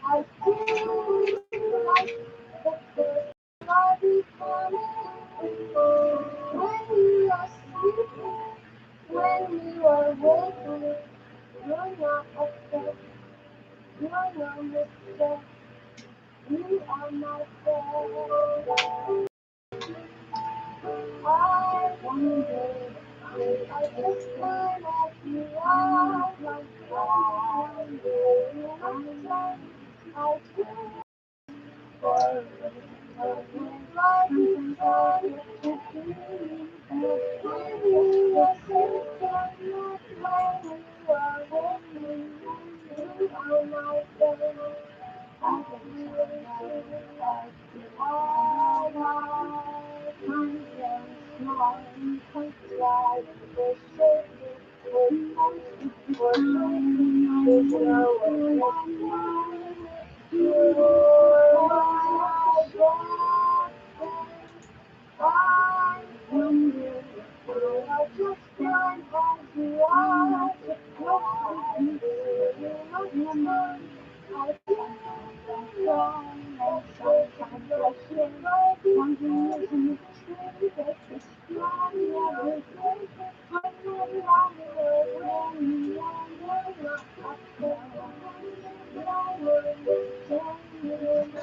I feel like the first body coming when you are sleeping, when you are waking. You're not afraid, you're not mistake. You are my friend. I wonder if I just find out you are my friend. I do. For my desire to be when you are sick, when you are with me, you are my friend. I can really feel all my conscience, small and contrite, for safety, for safety, for safety, there's no one you're my best. I wonder if I just can't have you all to close me to you much I feel strong and sometimes I shiver. Wondering if you true that the strong never break. I'm not longer when you are not after. I will tell you my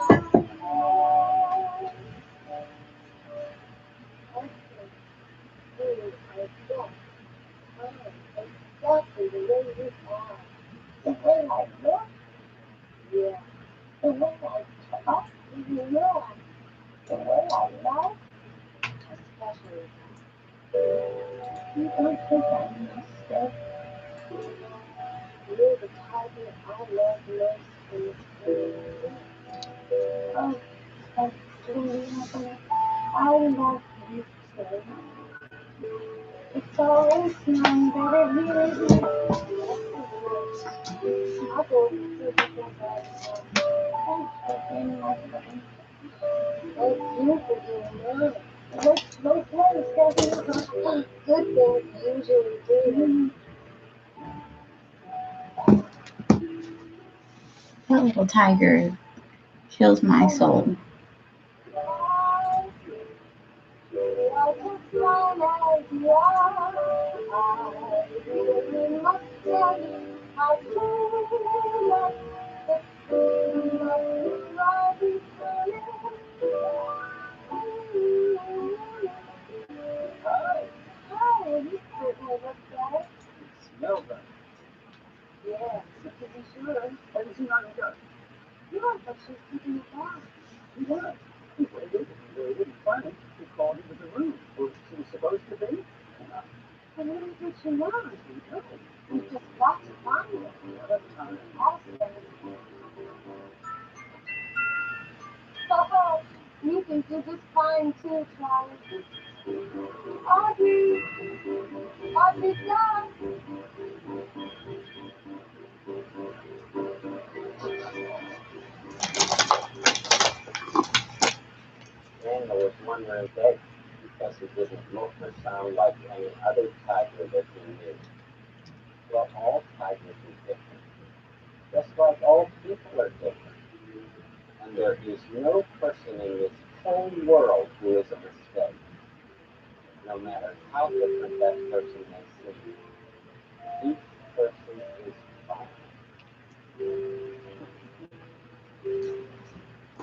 exactly the way you are. The way I look, yeah. The way I talk, you know. The way I love, especially. You don't think I mistake. You're the type that I love most in this world. Oh, especially, I love you too. It's always known that it really is. I'll go to the right now. Thanks for being my friend. Thank you for being mine. Most good things usually do. That little tiger kills my soul. Smell that? Yeah, because you should. Everything I got. Yeah, but she's keeping it down. Yeah. He waited. They didn't find him. He called him to the room where she was supposed to be. Yeah. And what do you think she knows? We just got to find him. What a time. I'll say. Oh, you think you're just fine too, Charlie. Audrey! Audrey, done! Daniel was wondering that because he didn't look or sound like any other tiger that he knew. Well, all tigers are different, just like all people are different. And there is no person in this whole world who is a mistake, no matter how different that person may seem. Each person is fine.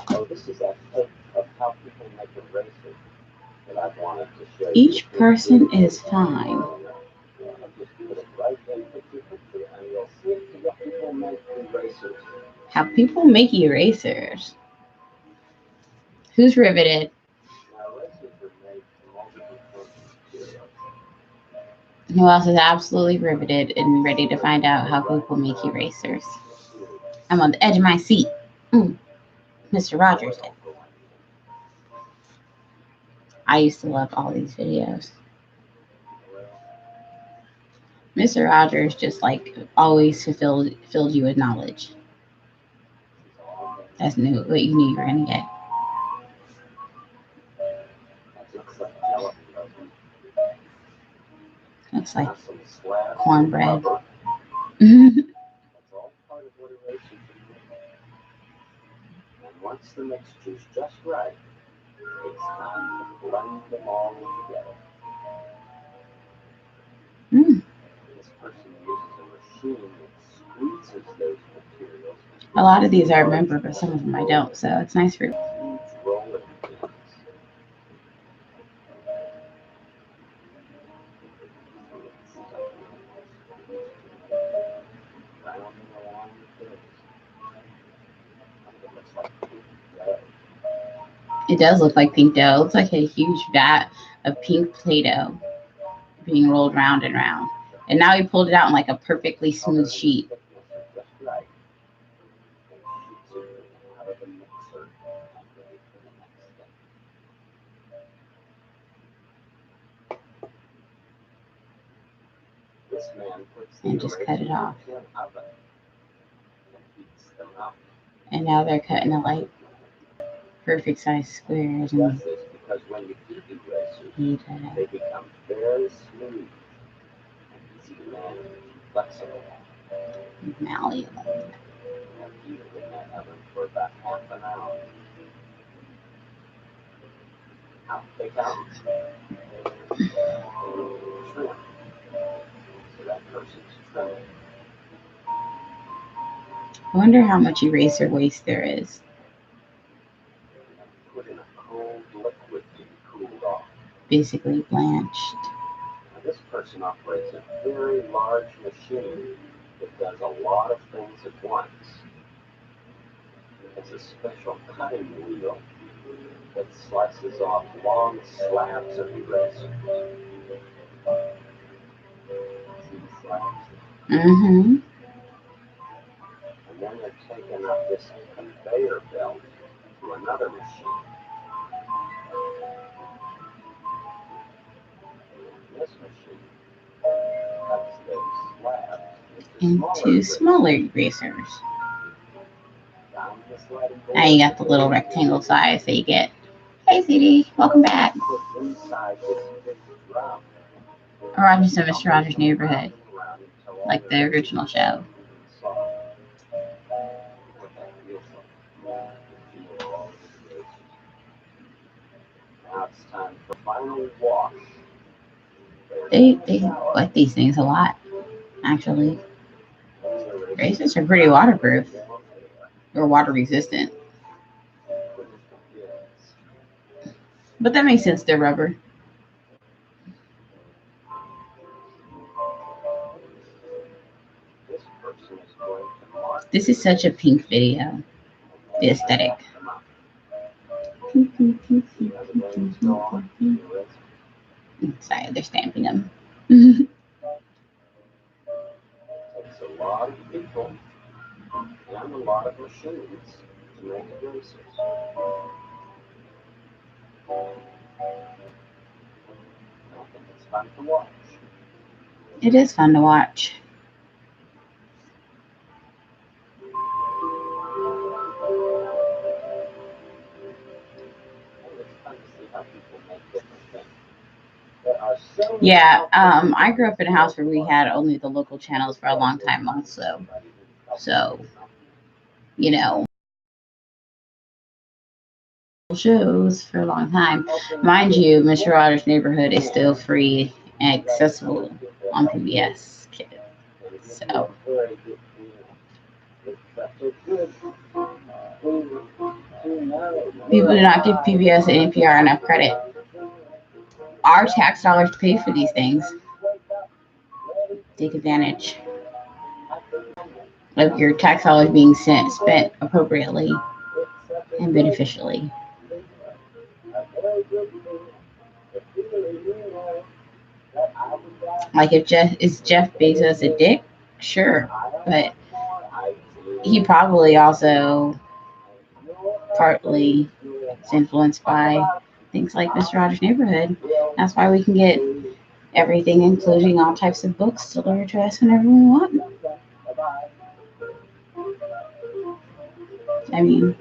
Oh, this is a clip of how people make erasers that I wanted to show you. Each person is fine. I'll just put it right in picture, and you'll see how people make erasers. How people make erasers. Who's riveted? Now, erasers are made from multiple sorts of materials. Who else is absolutely riveted and ready to find out how people make erasers? I'm on the edge of my seat. Mr. Rogers. I used to love all these videos. Mr. Rogers just like always filled you with knowledge. That's new. What you knew you were gonna get. Looks like cornbread. Once the mixture's just right, it's time to blend them all together. Mm. This person uses a machine that squeezes those materials. A lot of these I remember, but some of them I don't. So it's nice for Huge rolling pins. Rounding along the pins. It looks like pink dough. It does look like pink dough. It looks like a huge vat of pink Play-Doh being rolled round and round. And now he pulled it out in like a perfectly smooth sheet. Just right. And shoots it out of the mixer and ready for the next step. This man puts the And just cut it off. in the oven and heats them up. And now they're cut into like perfect size squares and Does this because when you heat erasers, heat they it. become very smooth and easy to manage, flexible. Malleable. And heat it in that oven for about half an hour. Out they come. Trim. So that person's trimming. I wonder how much eraser waste there is. And put in a cold liquid to be cooled off. Basically blanched. Now, this person operates a very large machine that does a lot of things at once. It's a special cutting wheel that slices off long slabs of eraser. See the slabs? Mm-hmm. And then they're taken up this conveyor belt to another machine. And this machine cuts those slabs Into smaller erasers. down the sliding Now you got the little rectangle size that you get. Hey, CD, welcome back. put inside this big drum. Rogers and Mr. Rogers' Neighborhood, Around until all like the original show. soft. What that feels like. The feel of all the erasers. Now it's time for final wash. They like these things a lot, actually. Erasers are pretty waterproof or water resistant. But that makes sense, they're rubber. This is such a pink video. The aesthetic. Sorry, they're stamping them. Takes a lot of people and a lot of machines to make erasers. I think it's fun to watch. It is fun to watch. Yeah, I grew up in a house where we had only the local channels for a long time also. So, you know, shows for a long time. Mind you, Mr. Rogers' Neighborhood is still free and accessible on PBS Kids. So, people do not give PBS and NPR enough credit. Our tax dollars pay for these things. Take advantage of your tax dollars being spent appropriately and beneficially. Like, if Jeff Bezos a dick? Sure, but he probably also partly is influenced by things like Mr. Rogers' Neighborhood. That's why we can get everything, including all types of books, delivered to us whenever we want. I mean,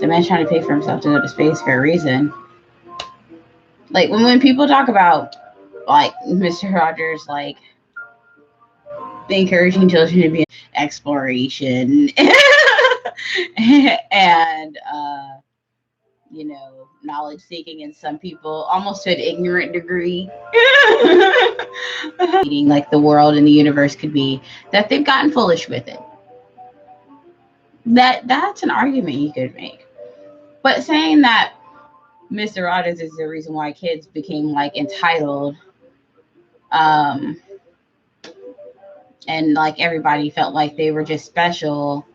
the man's trying to pay for himself to go to space for a reason. Like, when people talk about, like, Mr. Rogers, like, encouraging children to be exploration and knowledge seeking, and some people almost to an ignorant degree like the world and the universe could be, that they've gotten foolish with it. That's an argument you could make. But saying that Mr. Rogers is the reason why kids became like entitled, um and like everybody felt like they were just special,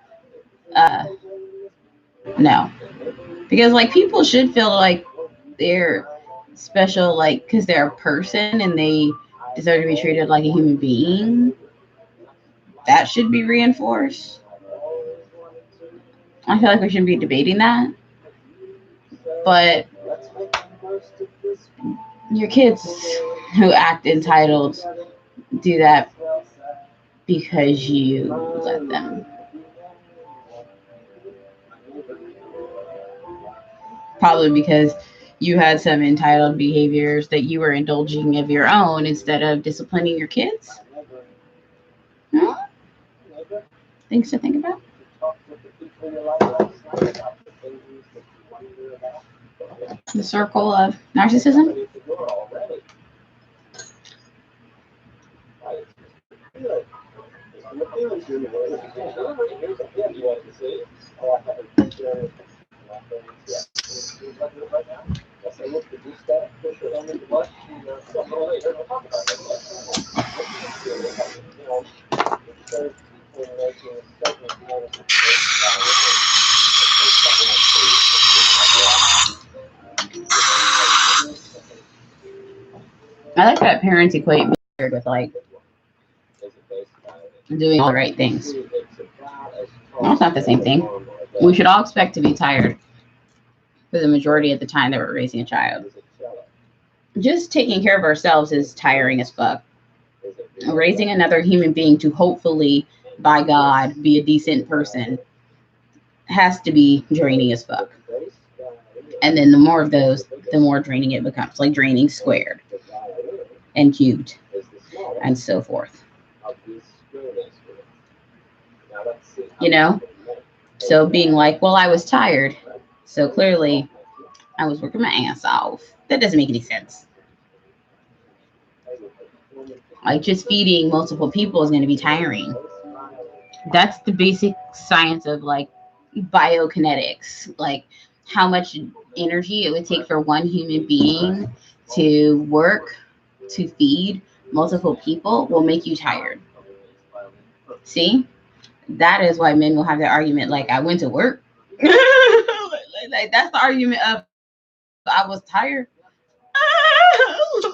uh no, because like people should feel like they're special, like because they're a person and they deserve to be treated like a human being. That should be reinforced. I feel like we shouldn't be debating that, but your kids who act entitled do that because you let them. Probably because you had some entitled behaviors that you were indulging of your own instead of disciplining your kids. Hmm? Things to think about. The circle of narcissism. I like that parents equate being with like doing all the right things. Well, it's not the same thing. We should all expect to be tired for the majority of the time that we're raising a child. Just taking care of ourselves is tiring as fuck. Raising another human being to hopefully, by God, be a decent person has to be draining as fuck. And then the more of those, the more draining it becomes, like draining squared and cubed and so forth. You know? So being like, well, I was tired, so clearly I was working my ass off. That doesn't make any sense. Like just feeding multiple people is going to be tiring. That's the basic science of like biokinetics, like how much energy it would take for one human being to work to feed multiple people will make you tired. See? That is why men will have that argument like, I went to work. Like that's the argument of I was tired.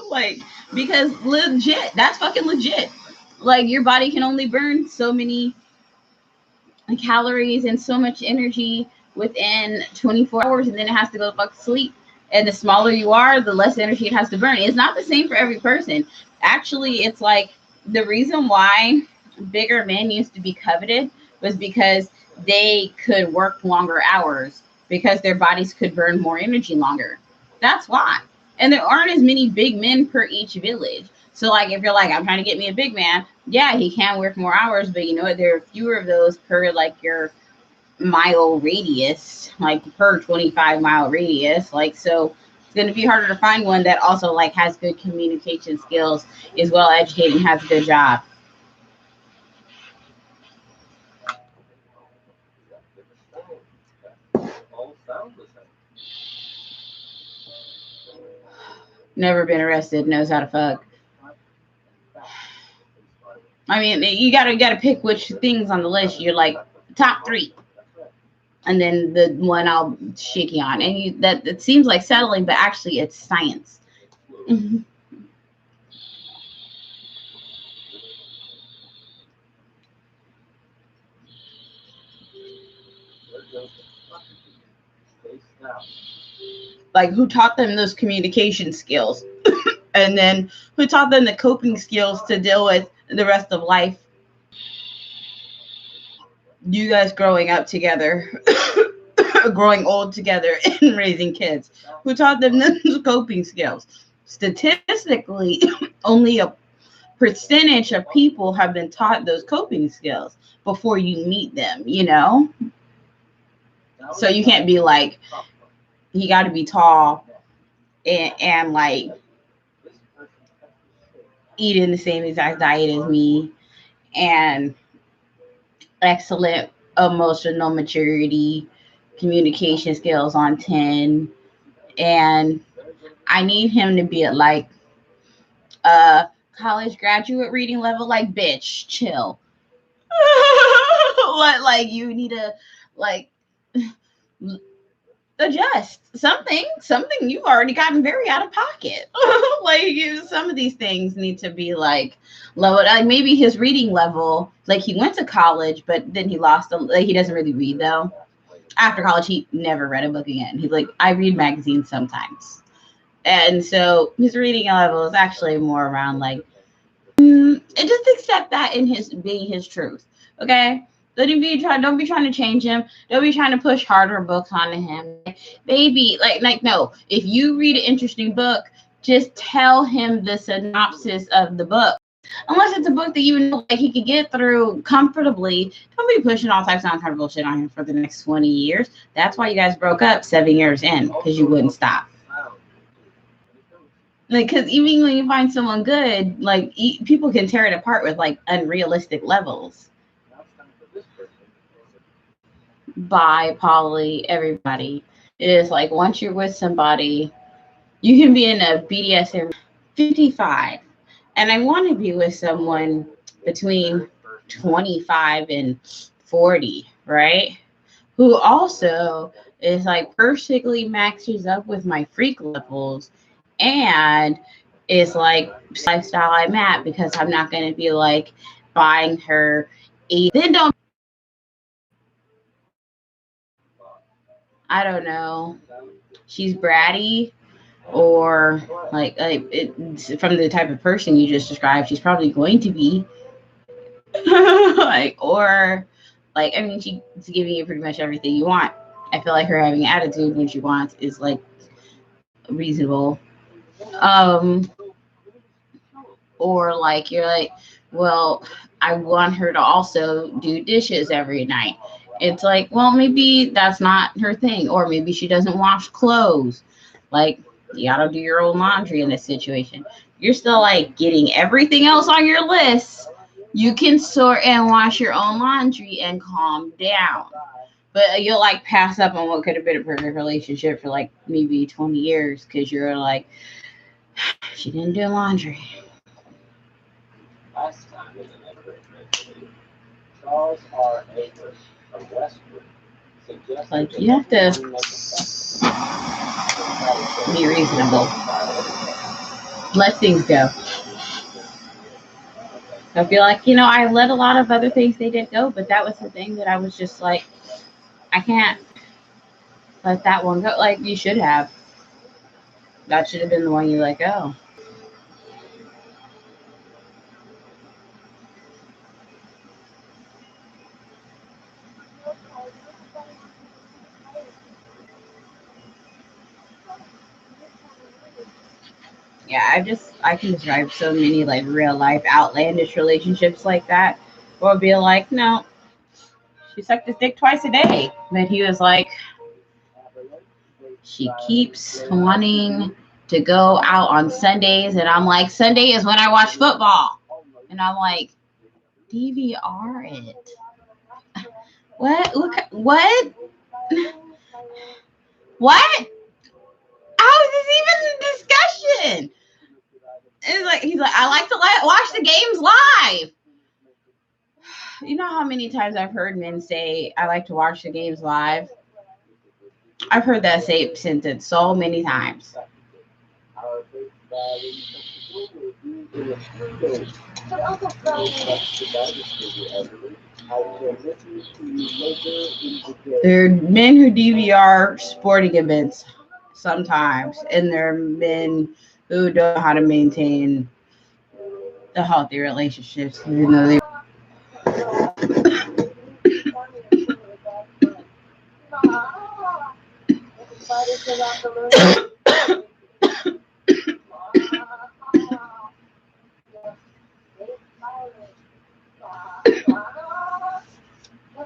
Like, because legit, that's fucking legit. Like your body can only burn so many calories and so much energy within 24 hours, and then it has to go fuck sleep. And the smaller you are, the less energy it has to burn. It's not the same for every person. Actually, it's like the reason why bigger men used to be coveted was because they could work longer hours because their bodies could burn more energy longer. That's why. And there aren't as many big men per each village. So like if you're like, I'm trying to get me a big man, yeah, he can work more hours, but you know what? There are fewer of those per like your mile radius, like per 25-mile radius. Like so it's gonna be harder to find one that also like has good communication skills, is well educated, and has a good job. Never been arrested, knows how to fuck. I mean, you gotta pick which things on the list you're like top 3, and then the one I'll shake you on. And you, that it seems like settling, but actually it's science. Like who taught them those communication skills, and then who taught them the coping skills to deal with the rest of life. You guys growing up together, growing old together, and raising kids. Who taught them those coping skills? Statistically, only a percentage of people have been taught those coping skills before you meet them, you know? So you can't be like, he got to be tall and like eating the same exact diet as me and excellent emotional maturity, communication skills on 10. And I need him to be at like a college graduate reading level. Like, bitch, chill. like you need to like adjust something you've already gotten very out of pocket. Like some of these things need to be like lowered. Like maybe his reading level, like he went to college but then he lost like he doesn't really read though. After college he never read a book again. He's like, I read magazines sometimes. And so his reading level is actually more around like, and just accept that in his being his truth. Okay. Don't be trying to change him. Don't be trying to push harder books onto him. Baby, like no. If you read an interesting book, just tell him the synopsis of the book. Unless it's a book that you know like he could get through comfortably, don't be pushing all types of uncomfortable shit on him for the next 20 years. That's why you guys broke up 7 years in, because you wouldn't stop. Like, because even when you find someone good, like people can tear it apart with like unrealistic levels. Bye, Polly, everybody. It is like once you're with somebody, you can be in a BDSM 55, and I want to be with someone between 25 and 40, right? Who also is like perfectly matches up with my freak levels and is like lifestyle I'm at, because I'm not going to be like buying her then don't, I don't know, she's bratty or like from the type of person you just described, she's probably going to be like, or like, I mean, she's giving you pretty much everything you want. I feel like her having attitude when she wants is like reasonable. Um, or like you're like, well, I want her to also do dishes every night. It's like, well, maybe that's not her thing, or maybe she doesn't wash clothes. Like, you gotta do your own laundry in this situation. You're still like getting everything else on your list. You can sort and wash your own laundry and calm down. But you'll like pass up on what could have been a perfect relationship for like maybe 20 years because you're like, she didn't do laundry. Like, you have to be reasonable. Let things go. I feel like, I let a lot of other things they did go, but that was the thing that I was just like, I can't let that one go. Like, you should have. That should have been the one you let go. Yeah, I can describe so many like real life outlandish relationships like that. Or be like, no, she sucked his dick twice a day. But he was like, she keeps wanting to go out on Sundays, and I'm like, Sunday is when I watch football. And I'm like, DVR it. What? Look, what? What? How is this even a discussion? It's like he's like, I like to watch the games live. You know how many times I've heard men say, I like to watch the games live? I've heard that sentence so many times. There are men who DVR sporting events sometimes, and there are men who don't know how to maintain the healthy relationships, even though they.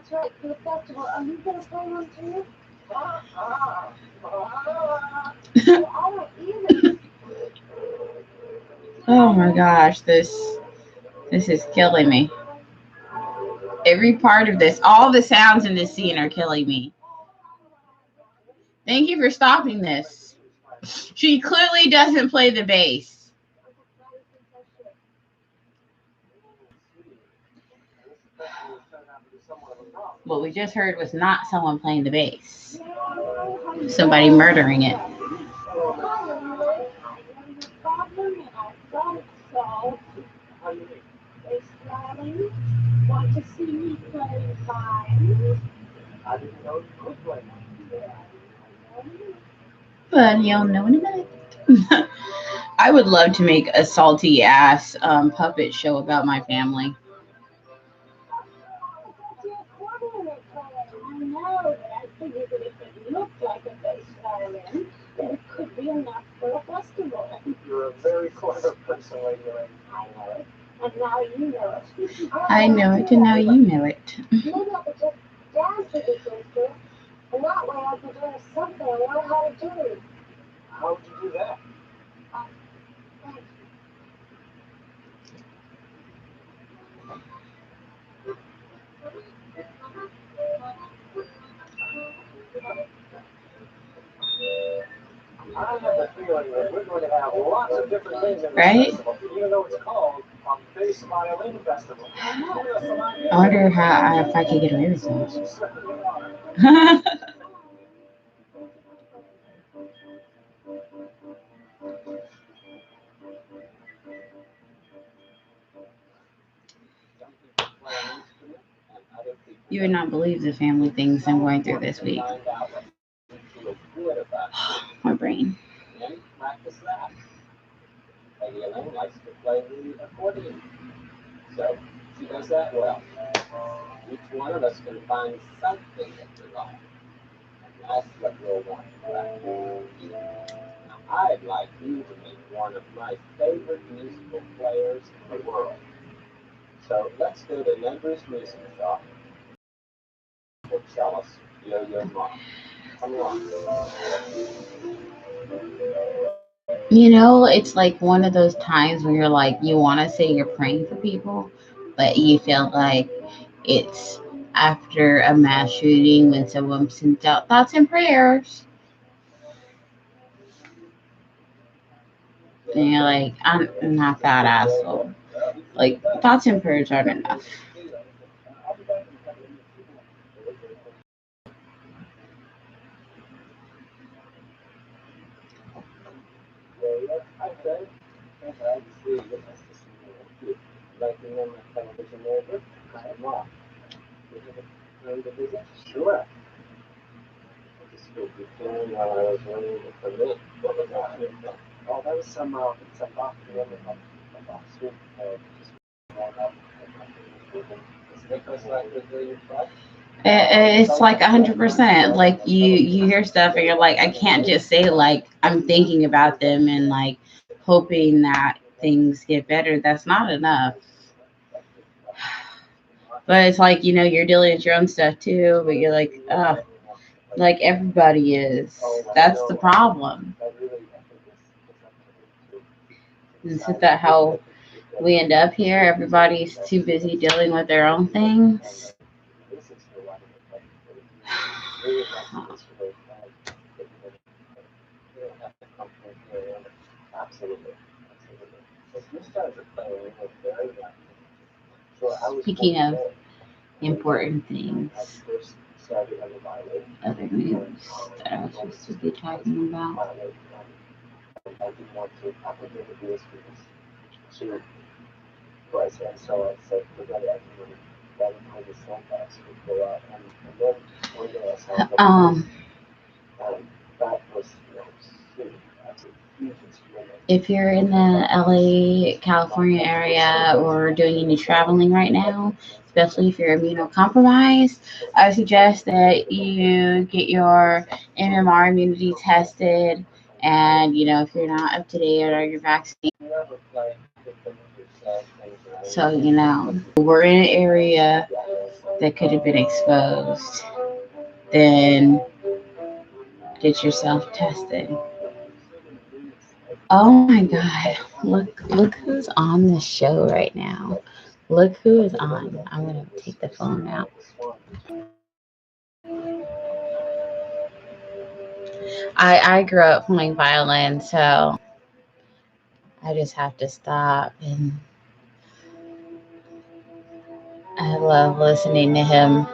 That's right, for the festival. Are you gonna play one too? I don't either. Oh my gosh, this is killing me. Every part of this, all the sounds in this scene are killing me. Thank you for stopping this. She clearly doesn't play the bass. What we just heard was not someone playing the bass. Somebody murdering it. Want to see me play fine? But you'll know in a minute. I would love to make a salty ass puppet show about my family. I know, but I figured that if it looked like a bass violin, then it could be enough for a festival. You're a very clever person, Lady Elaine. I know it. And now you know it. I know it, and now you know it. Maybe I could just dance with it, sister. And that way I could learn something I know how to do. How would you do that? Um, I have a feeling that we're going to have lots of different things in this Right? festival, even though it's called a Bass Violin Festival. I wonder how if I could get away with that. You would not believe the family things I'm going through this week. My brain. Practice that. Lady Elaine likes to play the accordion, so she does that well. Each one of us can find something that we like, and that's what we'll want to practice. Now, I'd like you to meet one of my favorite musical players in the world. So let's go to Neighbor's Music Shop for cellist Yo-Yo Ma. Come on. You know, it's like one of those times where you're like, you want to say you're praying for people, but you feel like it's after a mass shooting when someone sends out thoughts and prayers. And you're like, I'm not that asshole. Like, thoughts and prayers aren't enough. Sure. While I was waiting for me. What was that? Oh, that was some off the end of off street. Just going up. Is Nicholas like the day you thought? It's like 100%. Like you hear stuff and you're like, I can't just say like I'm thinking about them and like hoping that things get better. That's not enough. But it's like, you're dealing with your own stuff too, but you're like everybody is. That's the problem. Isn't that how we end up here? Everybody's too busy dealing with their own things. Speaking of important things, other news that I was supposed to be talking about. Um, if you're in the LA, California area or doing any traveling right now, especially if you're immunocompromised, I suggest that you get your MMR immunity tested. And, if you're not up to date or you're vaccinated, So, we're in an area that could have been exposed. Then get yourself tested. Oh my God. Look who's on the show right now. Look who is on. I'm gonna take the phone out. I grew up playing violin, so I just have to stop, and I love listening to him.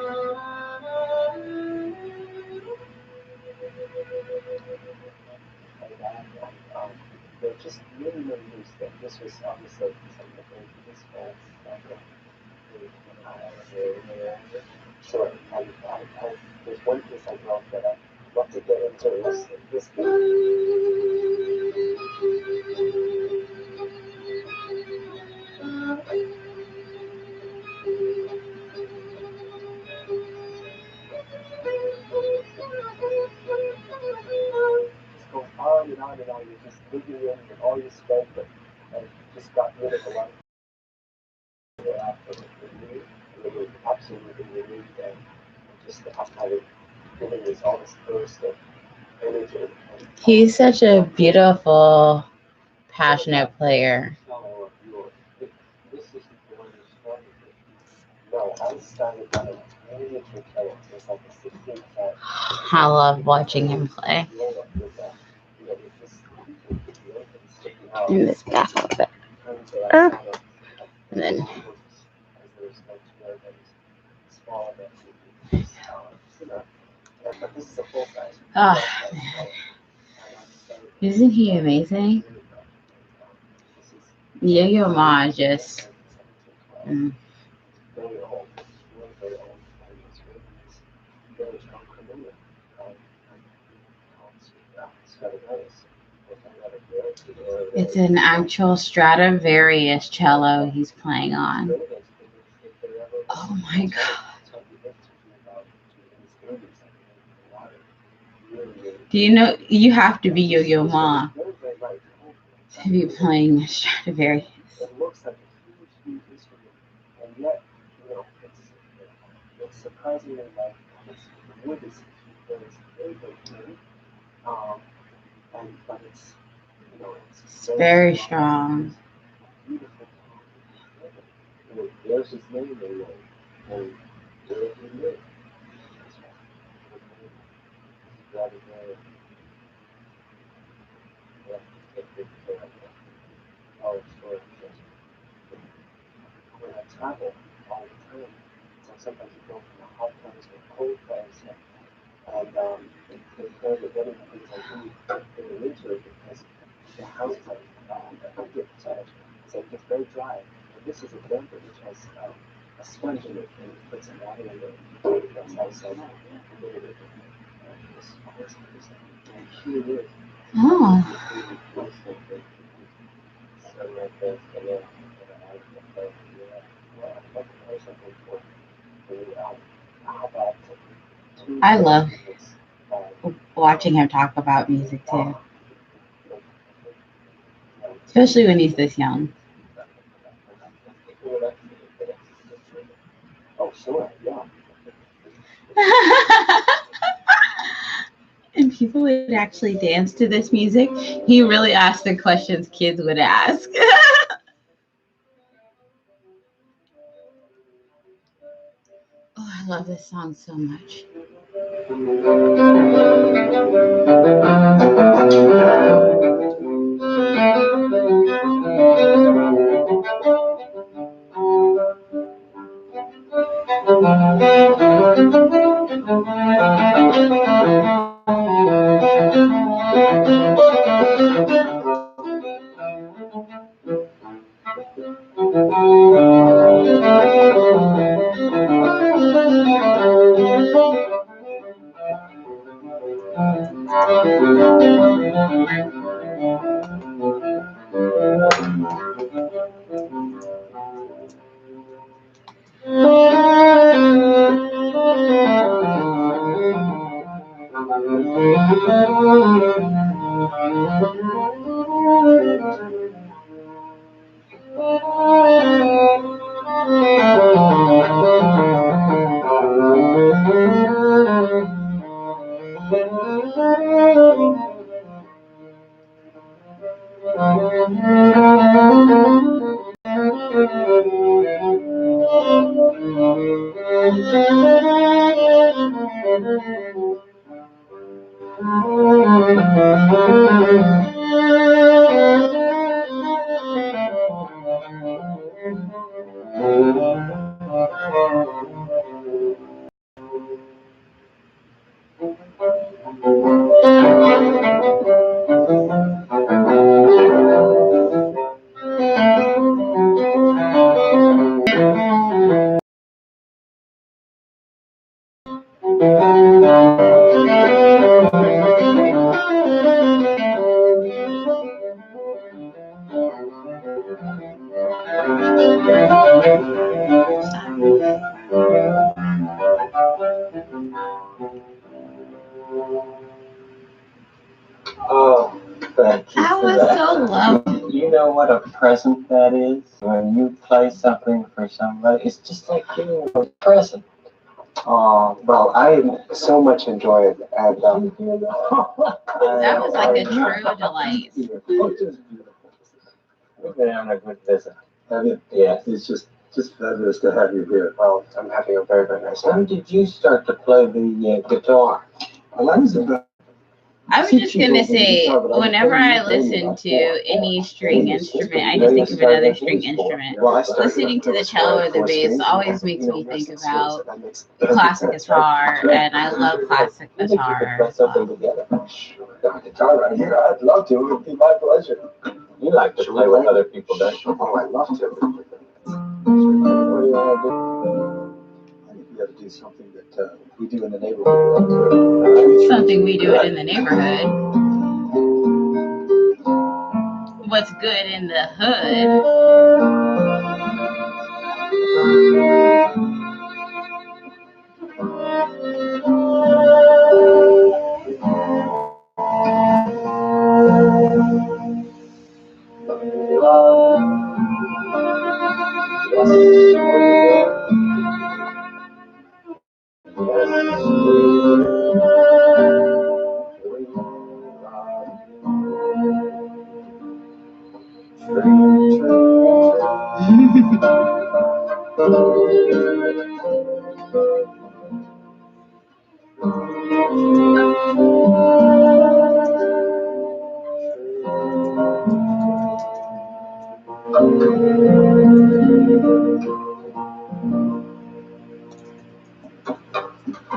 He's such a beautiful, passionate player. I love watching him play. In this back of it. And then oh, isn't he amazing? Yo-Yo Ma is just mm, it's an actual Stradivarius cello he's playing on. Oh my God. Do you know you have to be Yo-Yo Ma to be playing Stradivarius? It's very strong. Oh, I love watching him talk about music too, especially when he's this young. And people would actually dance to this music. He really asked the questions kids would ask. Oh, I love this song so much. Oh, thank you That for was that. so lovely. You know what a present that is? When you play something for somebody, it's just like giving them a present. Oh, well, I so much enjoy it. And That was like a true delight. We've been having a good visit. Have you? Yeah. It's just fabulous to have you here. Well, I'm having a very, very nice time. When did you start to play the guitar? Well, I was about I was just gonna say, whenever I listen to any string instrument, I just think of another string instrument. Listening to the cello or the bass always makes me think about classic guitar, and I love classic guitar as well. Guitar right here. I'd love to. It would be my pleasure. You like to play with other people, don't you? Oh, I love to. What do you want to do? I think we got to do something that we do in the neighborhood. Something we do it in the neighborhood. What's good in the hood?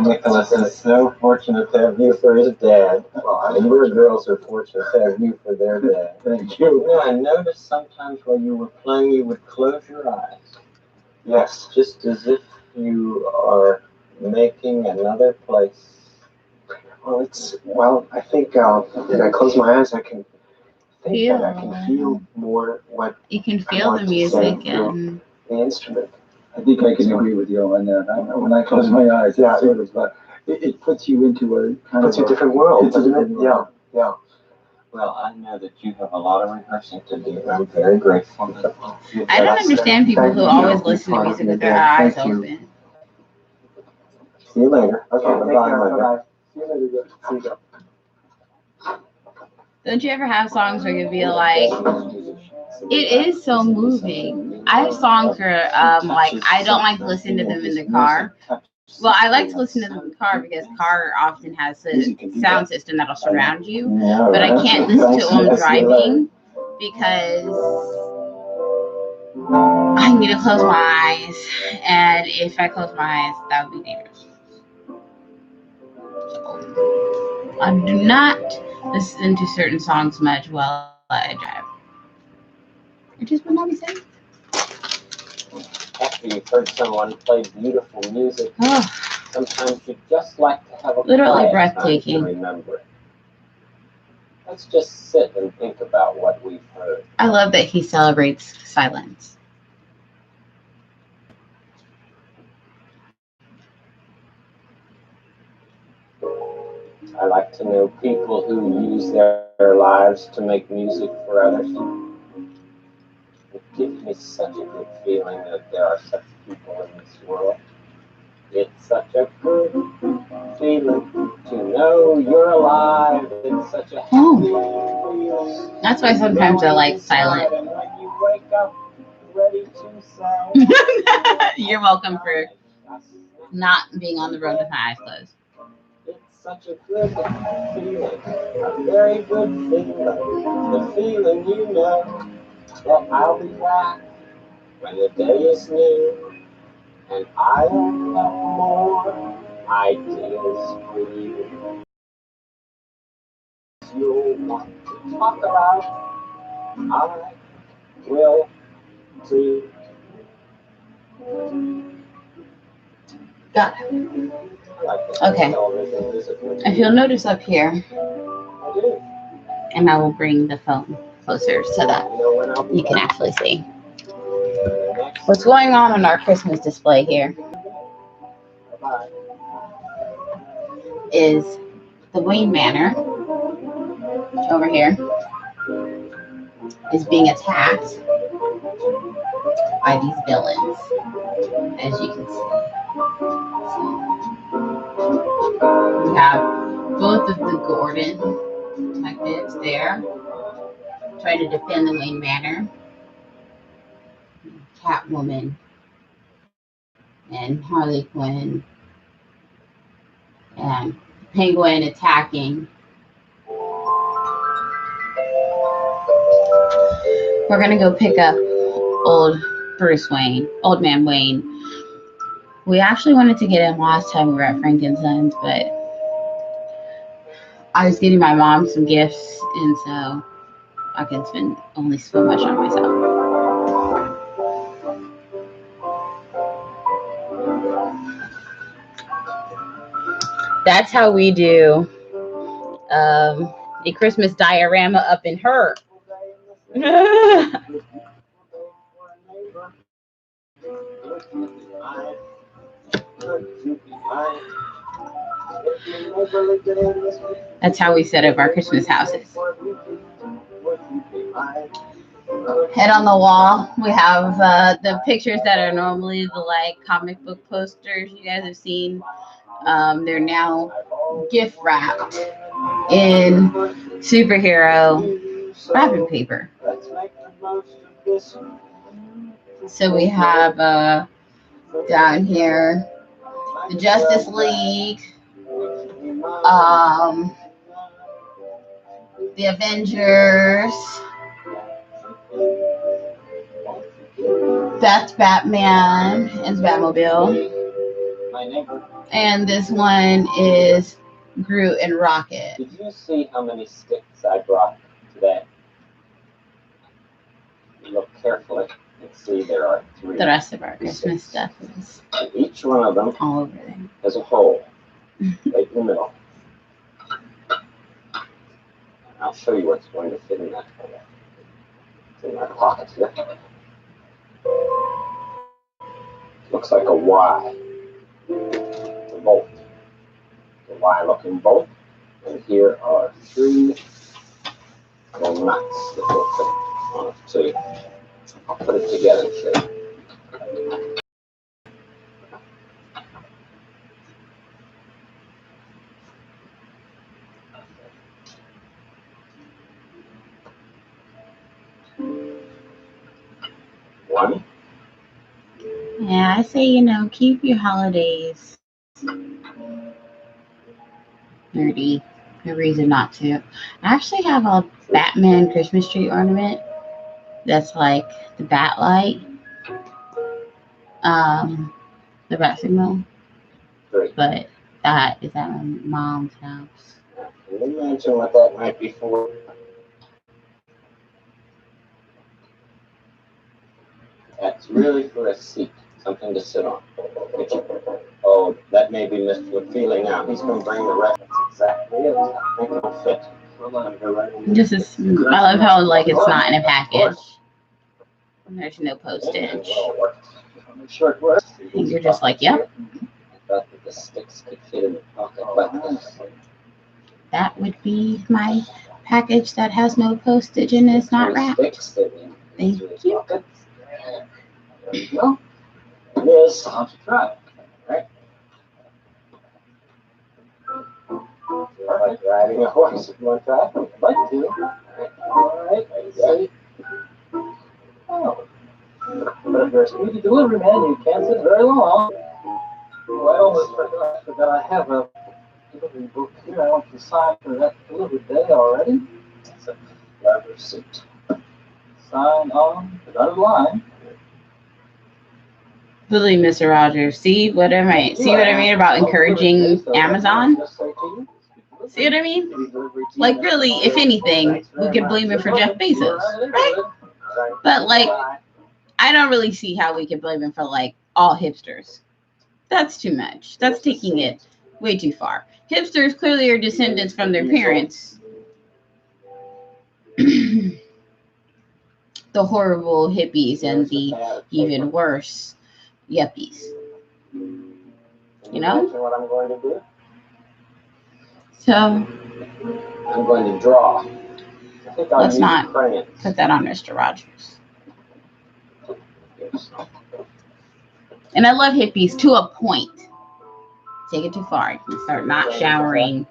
Nicholas is so fortunate to have you for his dad. And your girls are fortunate to have you for their dad. Thank you. You know, I noticed sometimes while you were playing, you would close your eyes. Yes. Just as if you are making another place. Well, I think when I close my eyes, I can think that I can feel more what you can feel the music and the instrument. I think I can agree with you on that. When I close my eyes, yeah, sort of, it puts you into a kind of a different world, doesn't it? Yeah, yeah. Well, I know that you have a lot of rehearsing to do, and I'm very grateful. I don't understand people who always listen to music with their eyes open. See you later. Okay, bye-bye. See you later. See you. Don't you ever have songs where you feel like it is so moving? I have songs where like I don't like to listen to them in the car. Well, I like to listen to them in the car because car often has a sound system that'll surround you, but I can't listen to them driving because I need to close my eyes, and if I close my eyes, that would be dangerous. So I do not listen to certain songs much while I drive. It just would not be safe. After you've heard someone play beautiful music, sometimes you just like to have a Literally quiet time breathtaking. to remember it. Let's just sit and think about what we've heard. I love that he celebrates silence. I like to know people who use their lives to make music for others. It gives me such a good feeling that there are such people in this world. It's such a good feeling to know you're alive. It's such a happy feeling. That's why sometimes I like silent. And when you wake up ready to say, You're welcome for not being on the road with my eyes closed. It's such a good feeling, a very good feeling, the feeling you know that I'll be back when the day is new, and I'll have more ideas for you. You'll want to talk about, I will do. Got it. Okay. If you'll notice up here, and I will bring the phone closer so that you can actually see what's going on in our Christmas display here is the Wayne Manor over here is being attacked by these villains, as you can see. So we have both of the Gordon detectives there trying to defend the Wayne Manor. Catwoman and Harley Quinn and Penguin attacking. We're gonna go pick up old Bruce Wayne, old man Wayne. We actually wanted to get him last time we were at Frankenstein's, but I was getting my mom some gifts, and so I can spend only so much on myself. That's how we do a Christmas diorama up in her. That's how we set up our Christmas houses. Head on the wall, we have the pictures that are normally the like comic book posters you guys have seen. They're now gift wrapped in superhero wrapping paper. So we have down here the Justice League, the Avengers, that's Batman and Batmobile, and this one is Groot and Rocket. Did you see how many sticks I brought today? Look carefully and see there are 3. The rest of our Christmas stuff is each one of them all over there. has a hole right in the middle. I'll show you what's going to fit in that hole. It's in my pocket here. Looks like a Y. A bolt. A Y-looking bolt. And here are 3 little nuts that will fit on it too. I'll put it together and show you. One. Yeah, I say, keep your holidays nerdy. No reason not to. I actually have a Batman Christmas tree ornament that's like the bat light, the bat signal, but that is at my mom's house. Can you imagine what that might be for? That's really for a seat, something to sit on. Oh, that may be Mr. Feely now. He's going to bring the rest. Exactly. I think it'll fit. This is, I love how like it's not in a package. There's no postage. And you're just like, yep. I thought that the sticks could fit in the pocket like this. That would be my package that has no postage and is not wrapped. Thank you. There you go. It is. I'll have to try it. Right? Like riding a horse. If you want to try it, I'd like to. All right. Ready? Oh. But if you're a speedy delivery man, you can't sit very long. I almost forgot I have a delivery book here. I want to sign for that delivery day already. It's a leather suit. Sign on the dotted line. Literally, Mr. Rogers. See what I mean about encouraging Amazon? See what I mean? Like, really, if anything, we could blame it for Jeff Bezos, right? But, like, I don't really see how we could blame him for, like, all hipsters. That's too much. That's taking it way too far. Hipsters clearly are descendants from their parents. The horrible hippies and the even worse yuppies. You know? What I'm going to do? So, I'm going to draw. let's not put that on Mr. Rogers. And I love hippies to a point. Take it too far. You can start not showering.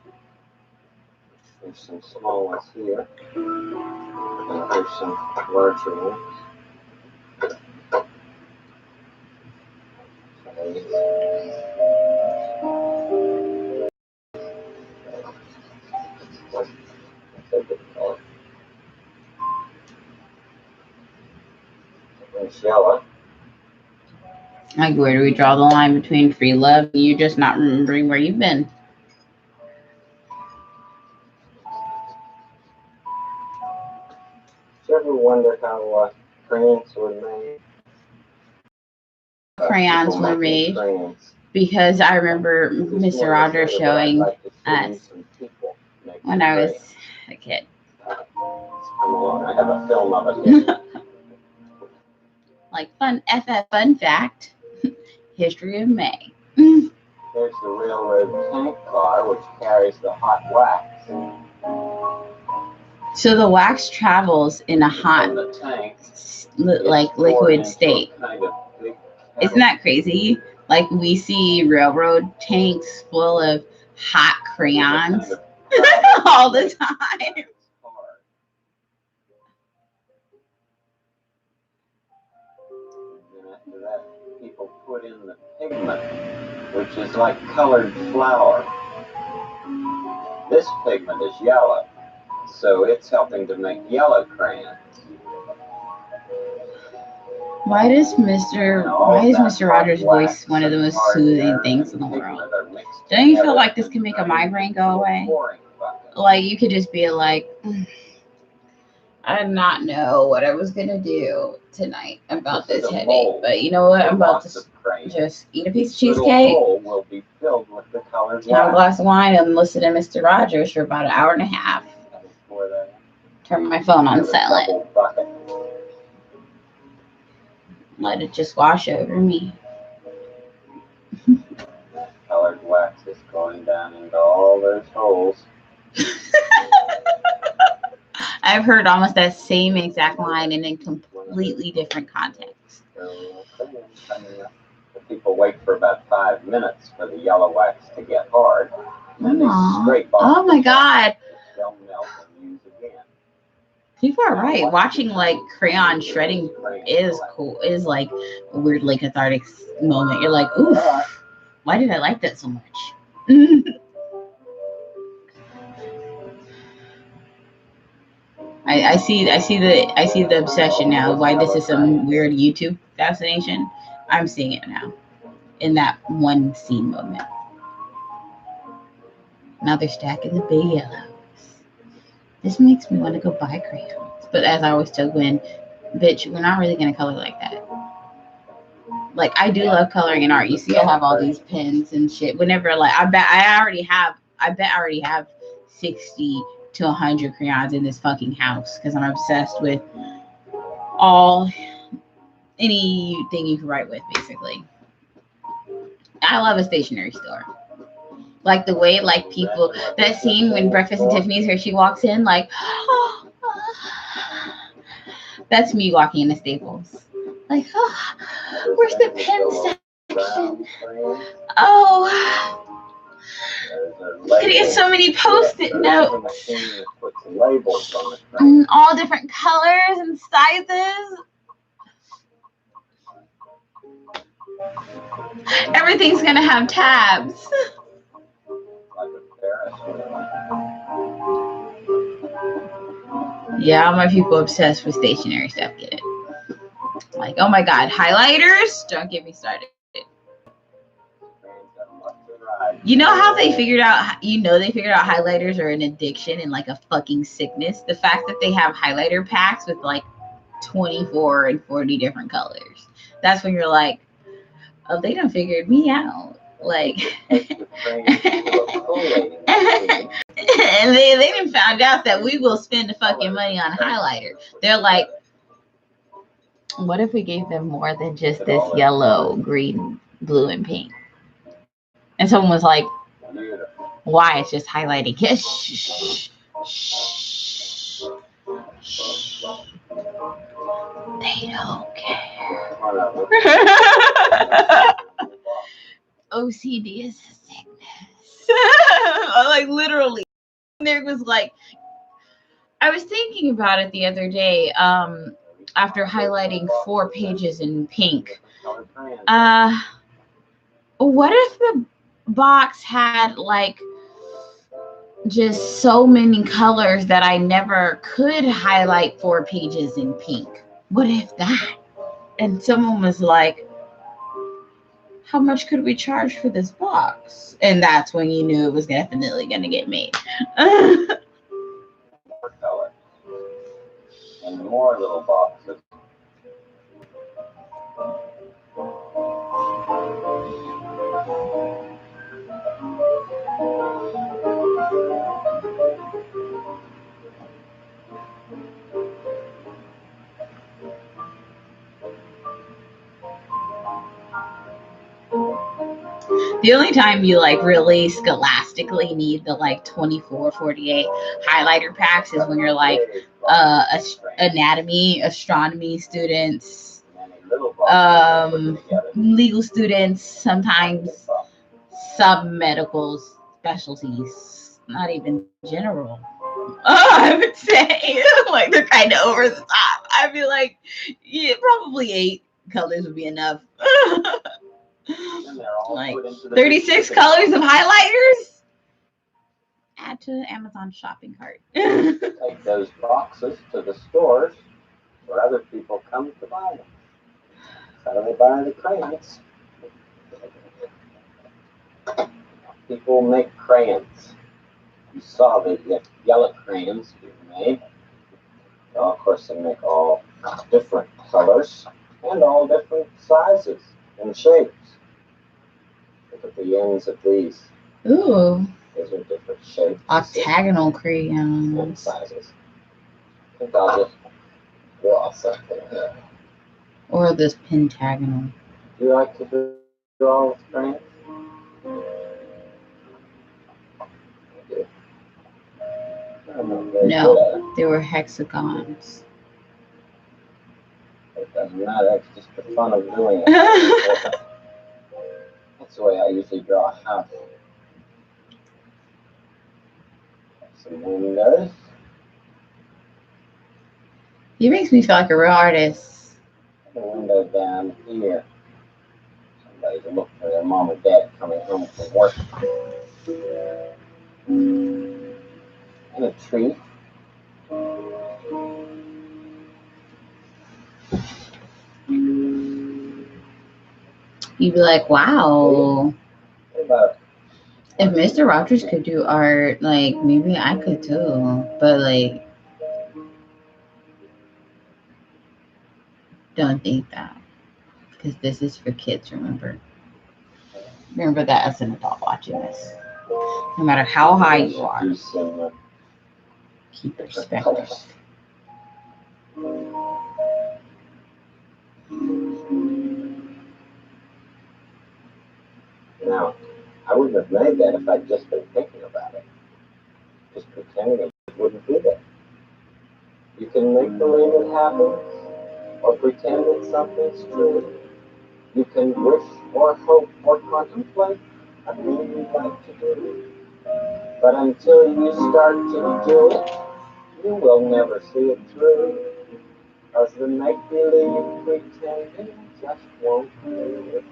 There's some small ones here. And there's some larger ones. It's yellow. Like, where do we draw the line between free love and you just not remembering where you've been? Did you ever wonder how crayons were made? Crayons were made because I remember Mr. Rogers showing us when I was a kid. I have a film of it here. Like, fun fact, history of May. There's the railroad tank car, which carries the hot wax. So the wax travels in a hot, like, liquid state. Isn't that crazy? Like, we see railroad tanks full of hot crayons all the time. And after that, people put in the pigment, which is like colored flour. This pigment is yellow, so it's helping to make yellow crayons. Why is Mr. Rogers' voice one of the most soothing things in the world? Don't you feel like this can make a migraine go away? Like, you could just be like, I did not know what I was gonna do tonight about this headache, but you know what? I'm about to just eat a piece of cheesecake, have a glass of wine, and listen to Mr. Rogers for about an hour and a half. Turn my phone on silent. Let it just wash over me. Colored wax is going down into all those holes. I've heard almost that same exact line in a completely different context. People wait for about 5 minutes for the yellow wax to get hard. And they scrape off. Oh my God. They'll melt and use again. People are right. Watching, like, crayon shredding is cool. Is like a weirdly cathartic moment. You're like, ooh, why did I like that so much? I see the obsession now. Why this is some weird YouTube fascination. I'm seeing it now in that one scene moment. Now they're stacking the big yellows. This makes me want to go buy crayons. But as I always tell Gwen, bitch, we're not really gonna color like that. Like, I do love coloring in art. You see, I have all these pens and shit. Whenever, like, I bet I already have 60 to 100 crayons in this fucking house because I'm obsessed with anything you can write with, basically. I love a stationery store. Like, the way, like, people, that scene when Breakfast at Tiffany's, here she walks in, like, that's me walking into Staples. Like, where's the pen section? Oh, could get so many Post-it notes. All different colors and sizes. Everything's gonna have tabs. Yeah, all my people obsessed with stationery stuff get it. Like, oh my god, highlighters? Don't get me started. You know how they figured out, they figured out highlighters are an addiction and like a fucking sickness? The fact that they have highlighter packs with like 24 and 40 different colors. That's when you're like, oh, they done figured me out. Like, and they done found out that we will spend the fucking money on highlighter. They're like, what if we gave them more than just this yellow, green, blue, and pink? And someone was like, why? It's just highlighting. Shh, shh, shh. They don't care. OCD is a sickness. Like, literally. There was like, I was thinking about it the other day, after highlighting 4 pages in pink. What if the box had like just so many colors that I never could highlight 4 pages in pink? What if that? And someone was like, how much could we charge for this box? And that's when you knew it was definitely going to get made. More colors and more little boxes. The only time you like really scholastically need the like 24, 48 highlighter packs is when you're like anatomy, astronomy students, legal students, sometimes some medical specialties, not even general. I would say like they're kind of over the top. I'd be like, yeah, probably 8 colors would be enough. Like 36 colors of highlighters. Add to the Amazon shopping cart. Take those boxes to the stores where other people come to buy them. How do they buy the crayons? People make crayons. You saw the yellow crayons being made. Well, of course, they make all different colors and all different sizes and shapes. Look at the ends of these. Ooh. These are different shapes. Octagonal crayons. And sizes. I think I'll just draw something here. Or this pentagonal. Do you like to draw with crayons? No, they were hexagons. It doesn't matter, it's just the fun of doing it. That's the way I usually draw a house. Some windows. He makes me feel like a real artist. The window down here. Somebody's looking for their mom and dad coming home from work. And a tree. You'd be like, wow. If Mr. Rogers could do art, like, maybe I could too. But, like, don't think that. Because this is for kids, remember? Remember that as an adult watching this. No matter how high you are, keep perspective. Now, I wouldn't have made that if I'd just been thinking about it. Just pretending it wouldn't be there. You can make believe it happens, or pretend that something's true. You can wish or hope or contemplate a thing you'd like to do. But until you start to do it, you will never see it through. Because the make-believe pretending just won't do it.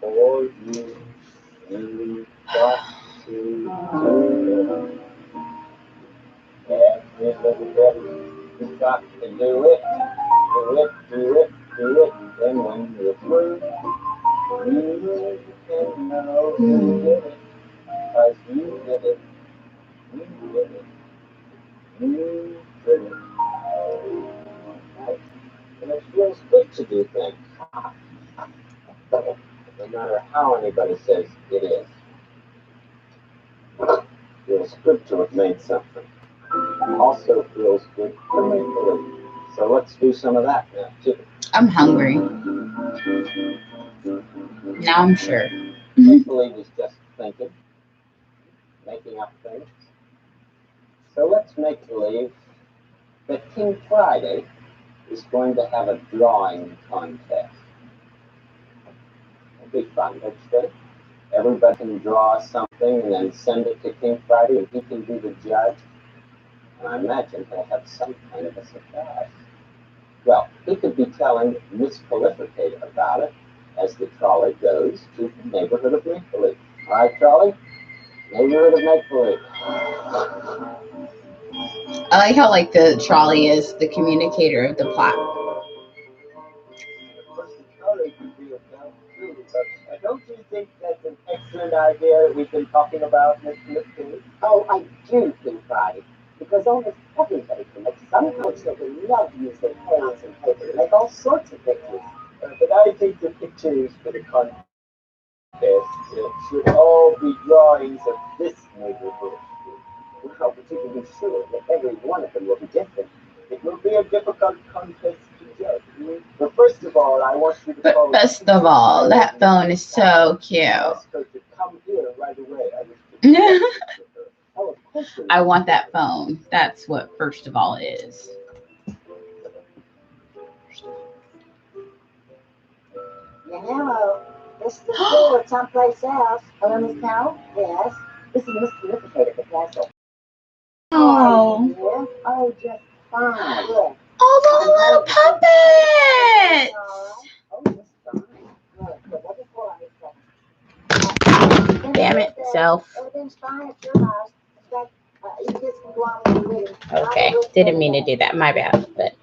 Or you got to do it. Every little bit. You got to do it. Do it, do it, do it. Then when you're through, you can know you did it. Because you did it. You did it. You did it. Right? And it feels good to do things. No matter how anybody says it is. It feels good to have made something. Also feels good to make believe. So let's do some of that now, too. I'm hungry. Now I'm sure. Make believe is just thinking, making up things. So let's make believe that King Friday is going to have a drawing contest. It'll be fun, don't you think? Everybody can draw something and then send it to King Friday and he can be the judge. And I imagine he'll have some kind of a surprise. Well, he could be telling Miss Prolificate about it as the trolley goes to the neighborhood of make-believe. All right, trolley? Neighborhood of make-believe. I like how like the trolley is the communicator of the plot. Of course, the trolley could be a bell too, but don't you think that's an excellent idea that we've been talking about, Miss Prolificate? Oh, I do, King Friday. Because almost everybody can make some kind of children love to use their pens and paper to make all sorts of pictures. But I think the pictures for the contest should all be drawings of this neighborhood. Well, but you can be sure that every one of them will be different. It will be a difficult contest to judge. But first of all, I want you to But follow first of all, that phone is so cute. ask her to come here right away. I wish to discuss this with her. Oh, of course you I will. want that phone. That's what first of all is. Yeah, hello. This is the school at someplace else. Hello, Miss Carroll? Yes. This is Miss Prolificate at the castle. Oh, Yeah? Oh, just fine. Good. all the little puppets. Oh, just fine. Good, good. What before I said? Damn it, self. Everything's fine at your house. In fact, you kids can go on with your reading. Okay, didn't mean to do that. My bad. But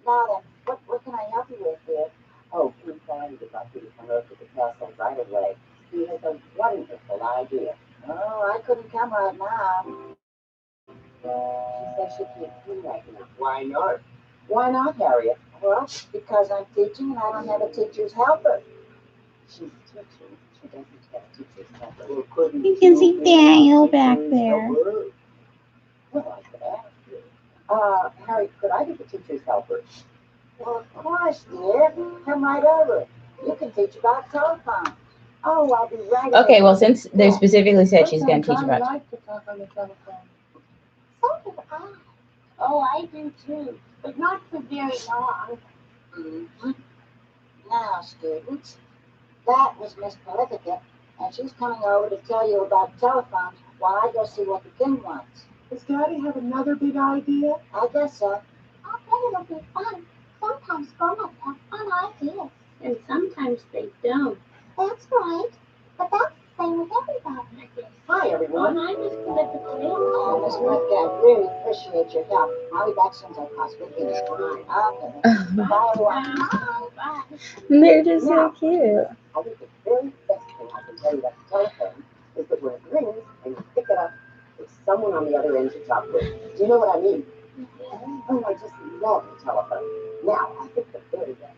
Now then, what can I help you with, dear? Oh, King Friday would like you to come over to the castle right away. He has a wonderful idea. Oh, I couldn't come right now. She says she can't come right now. Why not? Why not, Harriet? Well, because I'm teaching and I don't have a teacher's helper. She's teaching. She doesn't have a teacher's helper. Well, couldn't you can see be Daniel the back teacher's there. helper? Well, I could ask you. Harriet, could I be the teacher's helper? Well, of course, dear. Come right over. You can teach about telephone. Oh, I'll be right over. Okay, well, since they specifically said she's going to teach about. I like to talk on the telephone. So do I. Oh, I do too, but not for very long. Mm-hmm. Now, students, that was Miss Prolificate, and she's coming over to tell you about telephones while I go see what the king wants. Does Daddy have another big idea? I guess so. I bet it'll be fun. Sometimes grown-ups have fun ideas. And sometimes they don't. That's right. But that's the same with everybody, I guess. Hi, everyone. Hi, Miss Prolificate. Oh, Miss Prolificate, I really appreciate your help. I'll be back soon as I possibly can. Okay. Bye, everyone. Bye. They're just so Now, cute. I think the very best thing I can tell you about the telephone is that when it rings and you pick it up, there's someone on the other end to talk with. Do you know what I mean? Oh, I just love the telephone. Now, I think the very best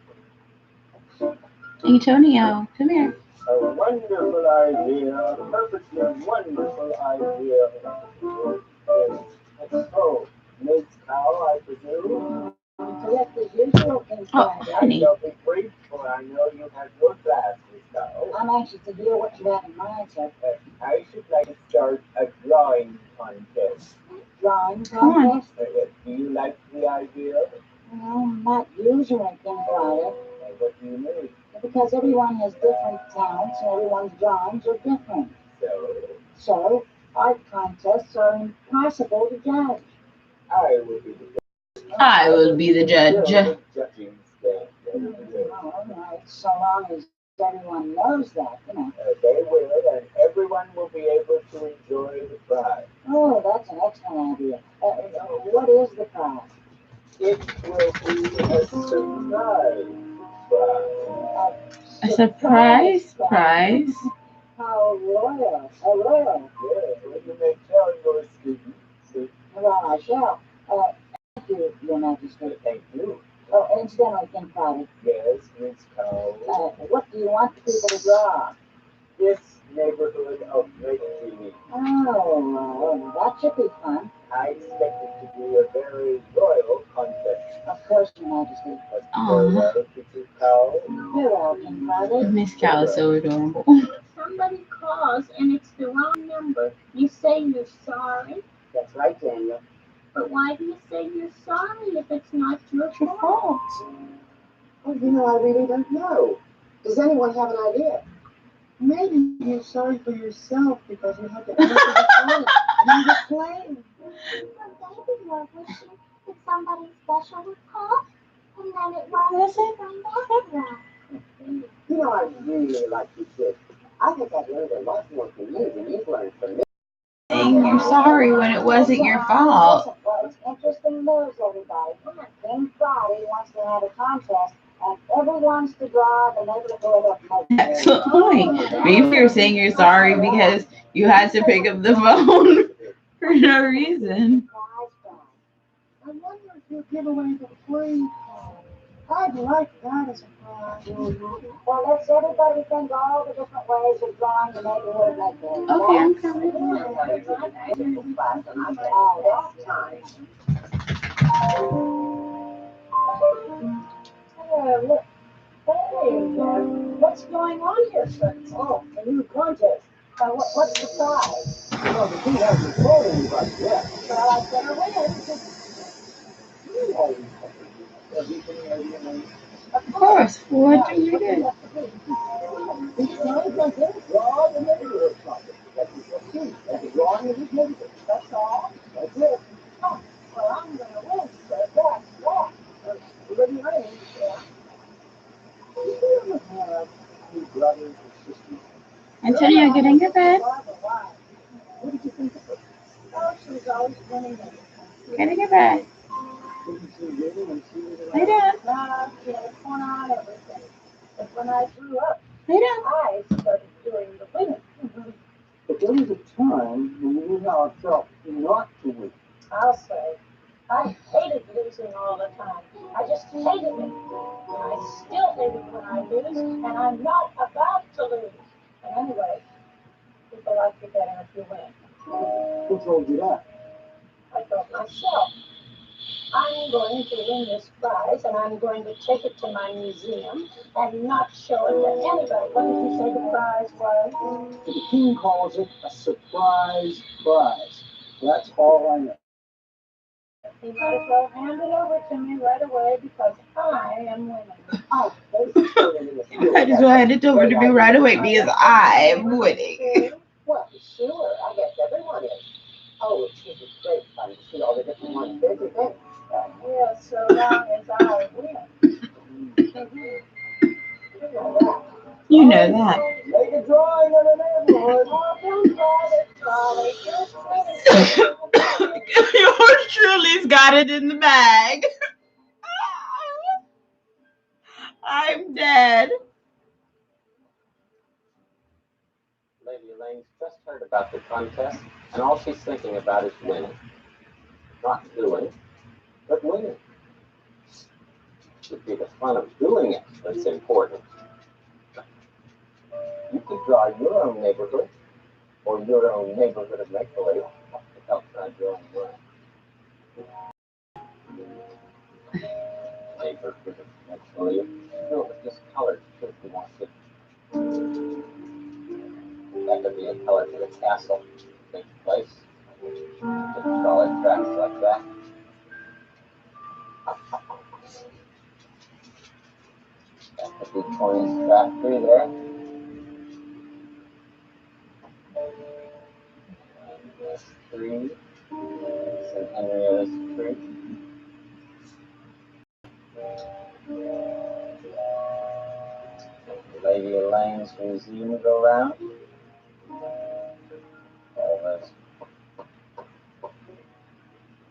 thing. Antonio, come here. A wonderful idea, a perfectly wonderful idea. So, Miss Cow, I presume? Correct as usual, King Oh, Friday. honey. Shall be brief, for I know you have your class, Miss Cow. I'm anxious to hear what you have in mind, sir. I should like to start a drawing contest. Drawing Come on. contest? Do you like the idea? Well, not usually, King Friday. What do you mean? Because everyone has different talents and everyone's drawings are different. So, art contests are impossible to judge. I will be the I will be the judge. judging stand. Oh, all right. So long as everyone knows that, you know. They will, and everyone will be able to enjoy the prize. Oh, that's an excellent idea. What is the prize? It will be a surprise prize. A surprise prize. How royal. How royal. Yeah, well, you may tell your students. Well, I shall. Thank you, Your Majesty. Thank you. Oh, incidentally, King Cloudy, Yes, Miss Cow. what do you want the people to draw? This neighborhood of Lake TV. Oh, that should be fun. I expect it to be a very royal contest. Of course, Your Majesty. Very Aw, well, Mrs. Cow. Very well, King Cloudy. Miss Cow is so adorable. Somebody calls and it's the wrong number. You say you're sorry, That's right, Daniel. but why do you say you're sorry if it's not your It's your fault? fault. Well, I really don't know. Does anyone have an idea? Maybe you're sorry for yourself because you had to answer the phone and you were playing. Well, maybe you're wishing that somebody special would call, and then it That's wasn't it. from that. I really like you, kid. I think I've learned a lot more from you than you've learned from me. Saying you're sorry when it wasn't your fault. Well, it's interesting news, everybody. King Friday wants to have a contest, and everyone wants to draw the neighborhood of Excellent point. Maybe you're saying you're sorry because you had to pick up the phone for no reason. I wonder if you'll give away the free call. I'd like that as a prize. Well, let's everybody think all the different ways of drawing the neighborhood like this. Okay, I'm coming. Oh, that's nice. Look. Hey, what's going on here, friends? Oh, a new contest. What's the prize? Well, the king hasn't told anybody yet. Well, I better win. You always have to do that. Have you any idea, man? Of course. What do you do? Each time contest, draw the neighborhood contest. That's what you see. That's a drawing of this neighborhood. That's all. That's it. Oh, well, I'm going to win because that's that. Everybody ready? Yeah. You ever have any brothers or sisters? Antonio, get in your bed. Barbara, why? What did you think of her? Oh, she's always winning it. Get in your bed. Didn't she really when she was Lay around? down. Now, she had a corner on everything. But when I grew up, Lay down. I started doing the winning. But there was a time when we knew how it felt not to win. I'll say, I hated losing all the time. I just hated it. And I still hate it when I lose, and I'm not about to lose. And anyway, people like you better if you win. Who told you that? I thought myself, I'm going to win this prize, and I'm going to take it to my museum and not show it to anybody. What did you say the prize was? The king calls it a surprise prize. That's all I know. You might as well hand it over to me right away because I am winning. Oh, basically, I just want it over to me right away because I'm winning. well, sure, I guess everyone is. Oh, it's just great fun to see all the different ones. There's your thing. Yes, so long as I win. You know that. You know that. Make a drawing of the neighborhood. Oh, don't bother, Charlie. Just win. Yours truly's got it in the bag. I'm dead. Lady Elaine's just heard about the contest, and all she's thinking about is winning. Not doing, but winning. It would be the fun of doing it that's important. You could draw your own neighborhood, or your own neighborhood of make-believe, without trying your own way. Neighborhood of make-believe. No, but just colors, too, if you want to. That could be a color for the castle. Take place. Just draw it tracks like that. That could be Tony's factory there. This tree. St. Henrietta's tree. Lady Elaine. those museums around, all those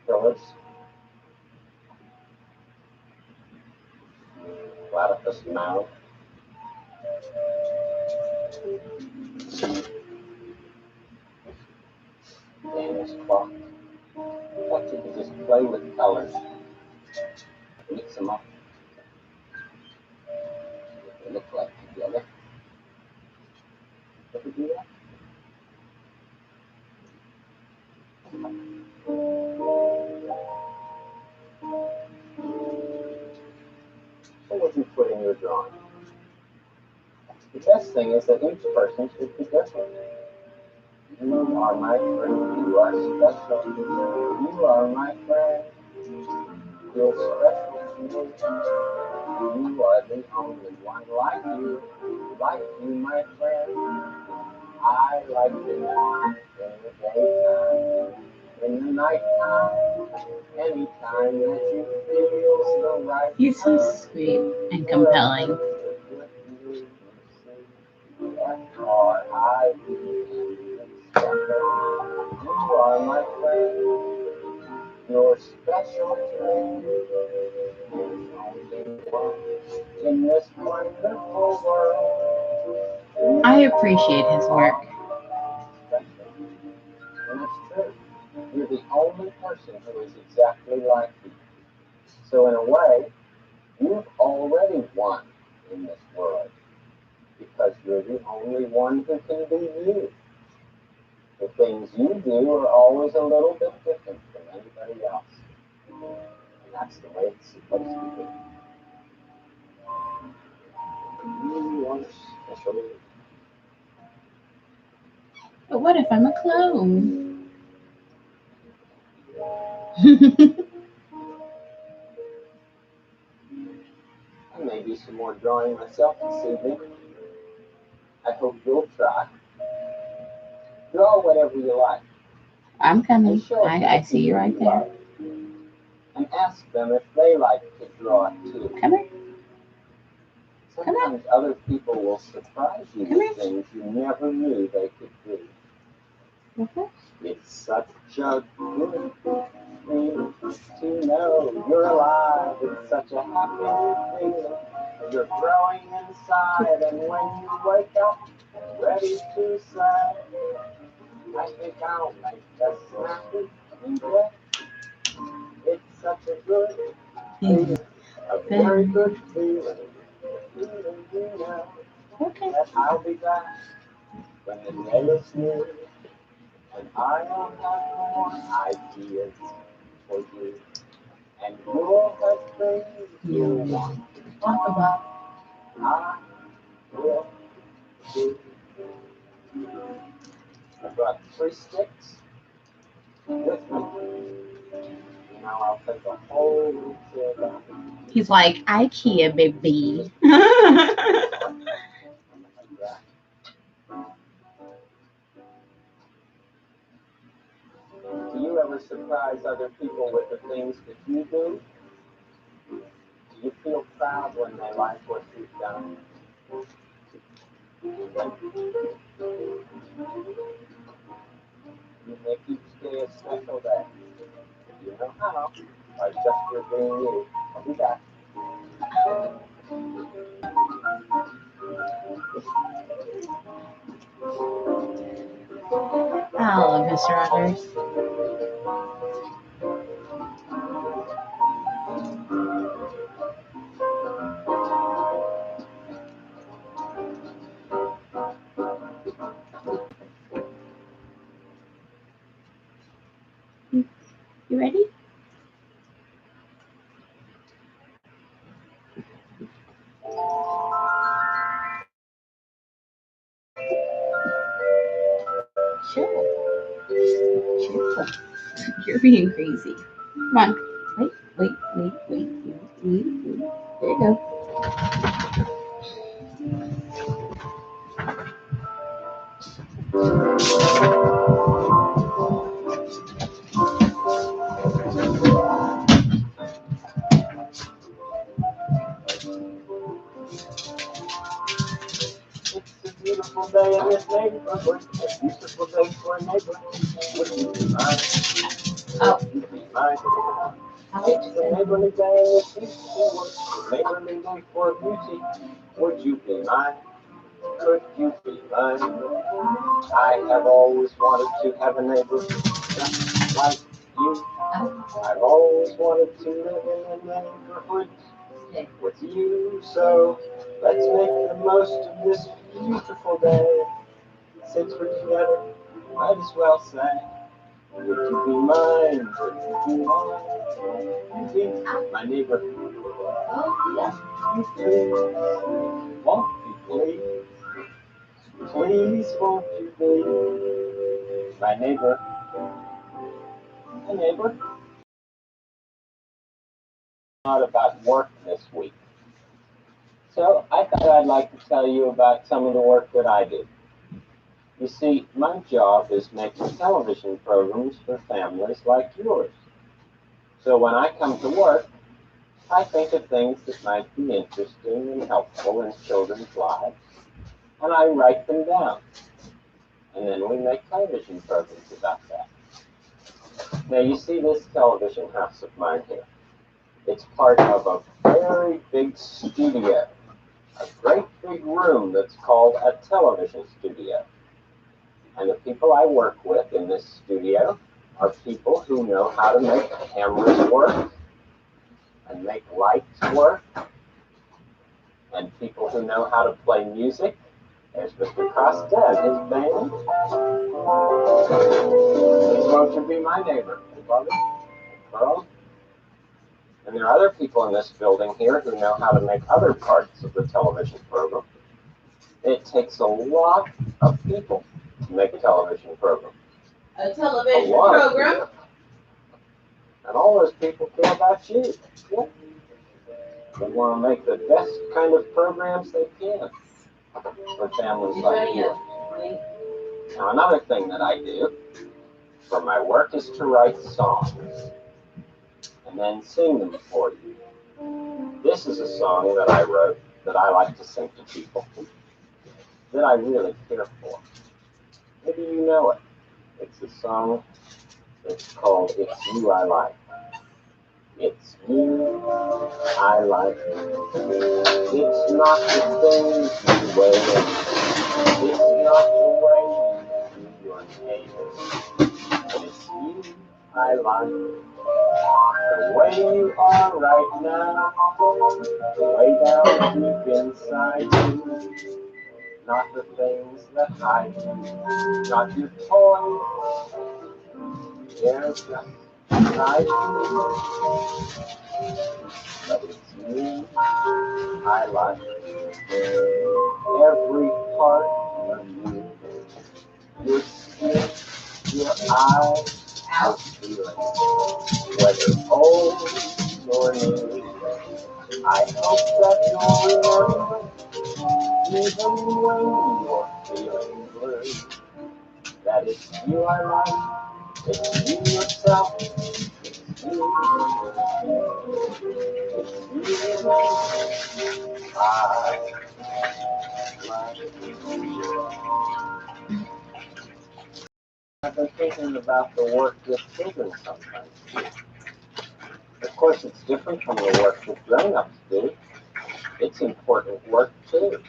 pillars, platypus mouth, Danish clock. What you could just play with colors, mix them up, what they look like together. Ever do that? So what you put in your drawing? The best thing is that each person should be different. You are my friend. You are special. You are my friend. You're special to me. You are the only one like you. Like you, my friend. I like you in the daytime, in the nighttime, anytime that you feel the right He's so time. sweet and compelling. You are my friend. You're special to me. There's only one in this wonderful world. I appreciate his work. Special. And it's true. You're the only person who is exactly like you. So in a way, you've already won in this world because you're the only one who can be you. The things you do are always a little bit different from anybody else. And that's the way it's supposed to be. You are special. But what if I'm a clone? I may do some more drawing myself this evening. I hope you'll try. Draw whatever you like. I'm coming. And show it to I the see you people right there. love. And ask them if they like to draw too. Come here. Sometimes other people will surprise you Come with here. things you never knew they could do. It's such a good thing to know you're alive. It's such a happy feeling. You're growing inside, and when you wake up, ready to say, I think I'll make a snappy today. It's such a good feeling, a very good feeling. Feeling, you know, Okay. that I'll be back when the day is new. And I will have more ideas for you. And you'll have things you'll want to talk about. I will do. I brought 3 sticks with me. Now I'll take a whole routine back. He's like, IKEA, baby. Like that. Do you ever surprise other people with the things that you do? Do you feel proud when they like what you've done? You make each day a special day. You know how? By just for being you. I'll be back. I love Mr. Rogers. You ready? Chill. Chill. You're being crazy. Come on. Wait. There you go. wonderful day for a neighbor. Would you be mine? Oh. Would you be mine? It's the neighborly day of beauty work. The neighborly day for beauty. Would you be mine? Could you be mine? I have always wanted to have a neighbor just like you. I've always wanted to live in a neighborhood with you. So let's make the most of this beautiful day. Since we're together, might as well say, would you be mine? Would you be mine? Be my neighbor. You please, won't you please? Please, won't you be my neighbor? My neighbor. Not about work this week. So I thought I'd like to tell you about some of the work that I do. You see, my job is making television programs for families like yours. So when I come to work, I think of things that might be interesting and helpful in children's lives, and I write them down. And then we make television programs about that. Now you see this television house of mine here. It's part of a very big studio, a great big room that's called a television studio. And the people I work with in this studio are people who know how to make cameras work and make lights work, and people who know how to play music. There's Mr. Costa and his band. He's going to be my neighbor, Bobby, Carl. And there are other people in this building here who know how to make other parts of the television program. It takes a lot of people to make a television program. A television program? And all those people care about you. Yeah. They want to make the best kind of programs they can for families like you. Now, another thing that I do for my work is to write songs and then sing them for you. This is a song that I wrote that I like to sing to people that I really care for. Maybe you know it. It's a song that's called It's You I Like. It's you I like. It's not the things you wear. It's not the way you do your nails. It's you I like. The way you are right now. Way down deep inside you. Not the things that hide you. Not your toys. They're just inside you. But it's me I like. Every part of you. Your skin, your eyes, your feelings. Whether old or new. I hope that you'll remember, even when you're feeling blue, that it's you I like. It's you yourself. It's you. It's you. I I've been thinking about the work with children sometimes. Of course, it's different from the work that grown-ups do. It's important work too.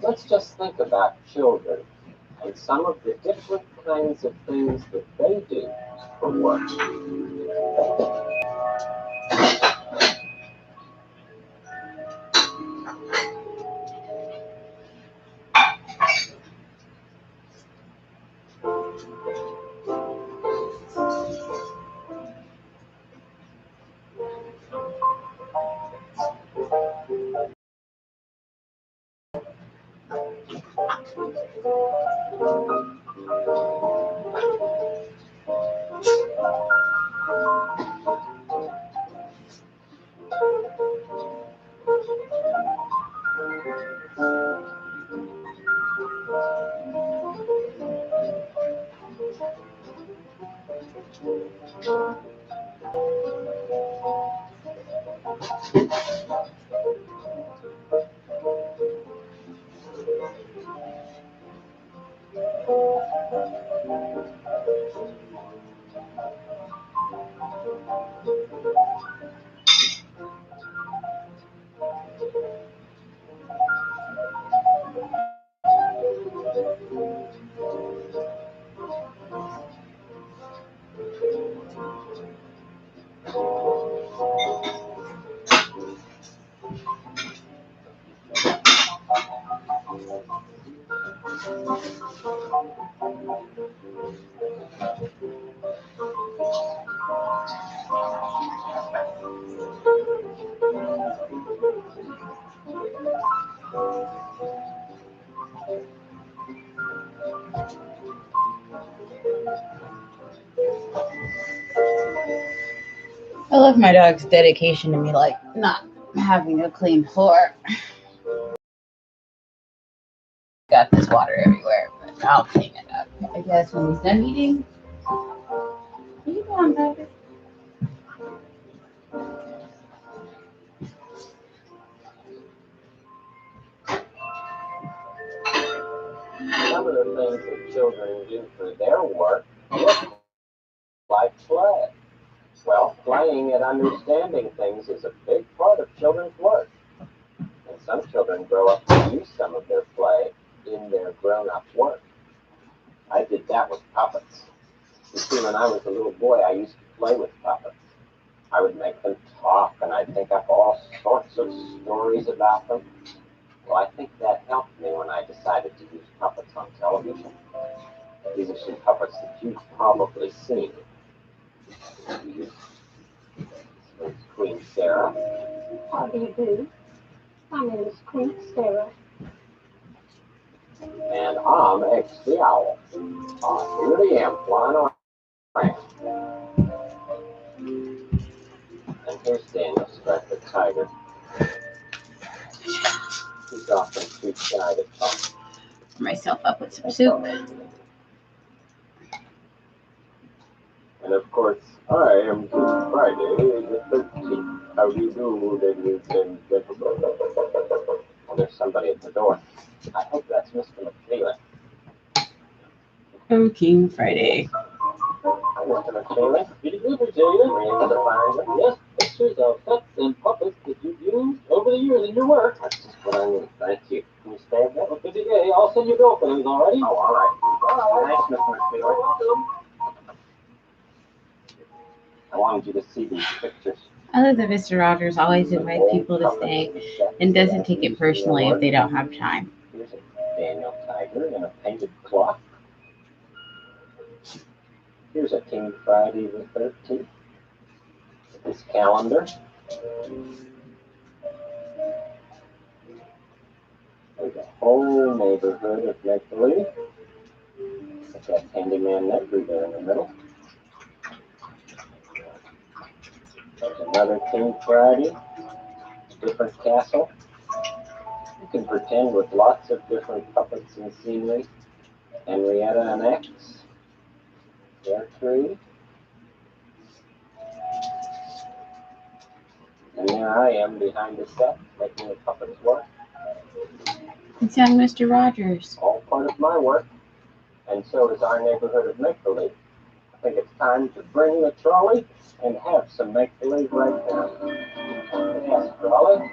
Let's just think about children and some of the different kinds of things that they do for work. I love my dog's dedication to me, like not having a clean floor. Got this water everywhere, but I'll clean it up. I guess when he's done eating. What you doing, baby? Some of the things that children do for their work look like play. Well, playing and understanding things is a big part of children's work. And some children grow up to use some of their play in their grown-up work. I did that with puppets. You see, when I was a little boy, I used to play with puppets. I would make them talk, and I'd think up all sorts of stories about them. Well, I think that helped me when I decided to use puppets on television. These are some puppets that you've probably seen. This is Queen Sarah. How do you do? My name is Queen Sarah. And I'm X the Owl. Here I am, flying around. And here's Daniel Striped the Tiger. He's often too shy to talk. Pour myself up with some soup. And of course, I am Good Friday the 13th. How do you do, ladies and gentlemen? Oh, there's somebody at the door. I hope that's Mr. McFeely. Oh, King Friday. Hi, Mr. McFeely. Did you do Virginia? Yes, pictures of sets and puppets that you've used over the years in your work. That's just what I need. Thank you. Can you stay there? Well, good day. I'll send you bill for these, all right? Oh, all right. Thanks, Mr. McFeely. You're welcome. I wanted you to see these pictures. I love that Mr. Rogers always invites people to stay and doesn't take it personally if they don't have time. Here's a Daniel Tiger in a painted cloth. Here's a King Friday the 13th. This calendar. There's a whole neighborhood of make-believe. With that handyman Nedry there in the middle. There's another King Friday. Different castle. You can pretend with lots of different puppets and scenery. Henrietta and X. Gertrude. And there I am behind the set, making the puppets work. It's young Mr. Rogers. All part of my work. And so is our neighborhood of make-believe. I think it's time to bring the trolley and have some make-believe right now. Yes, trolley.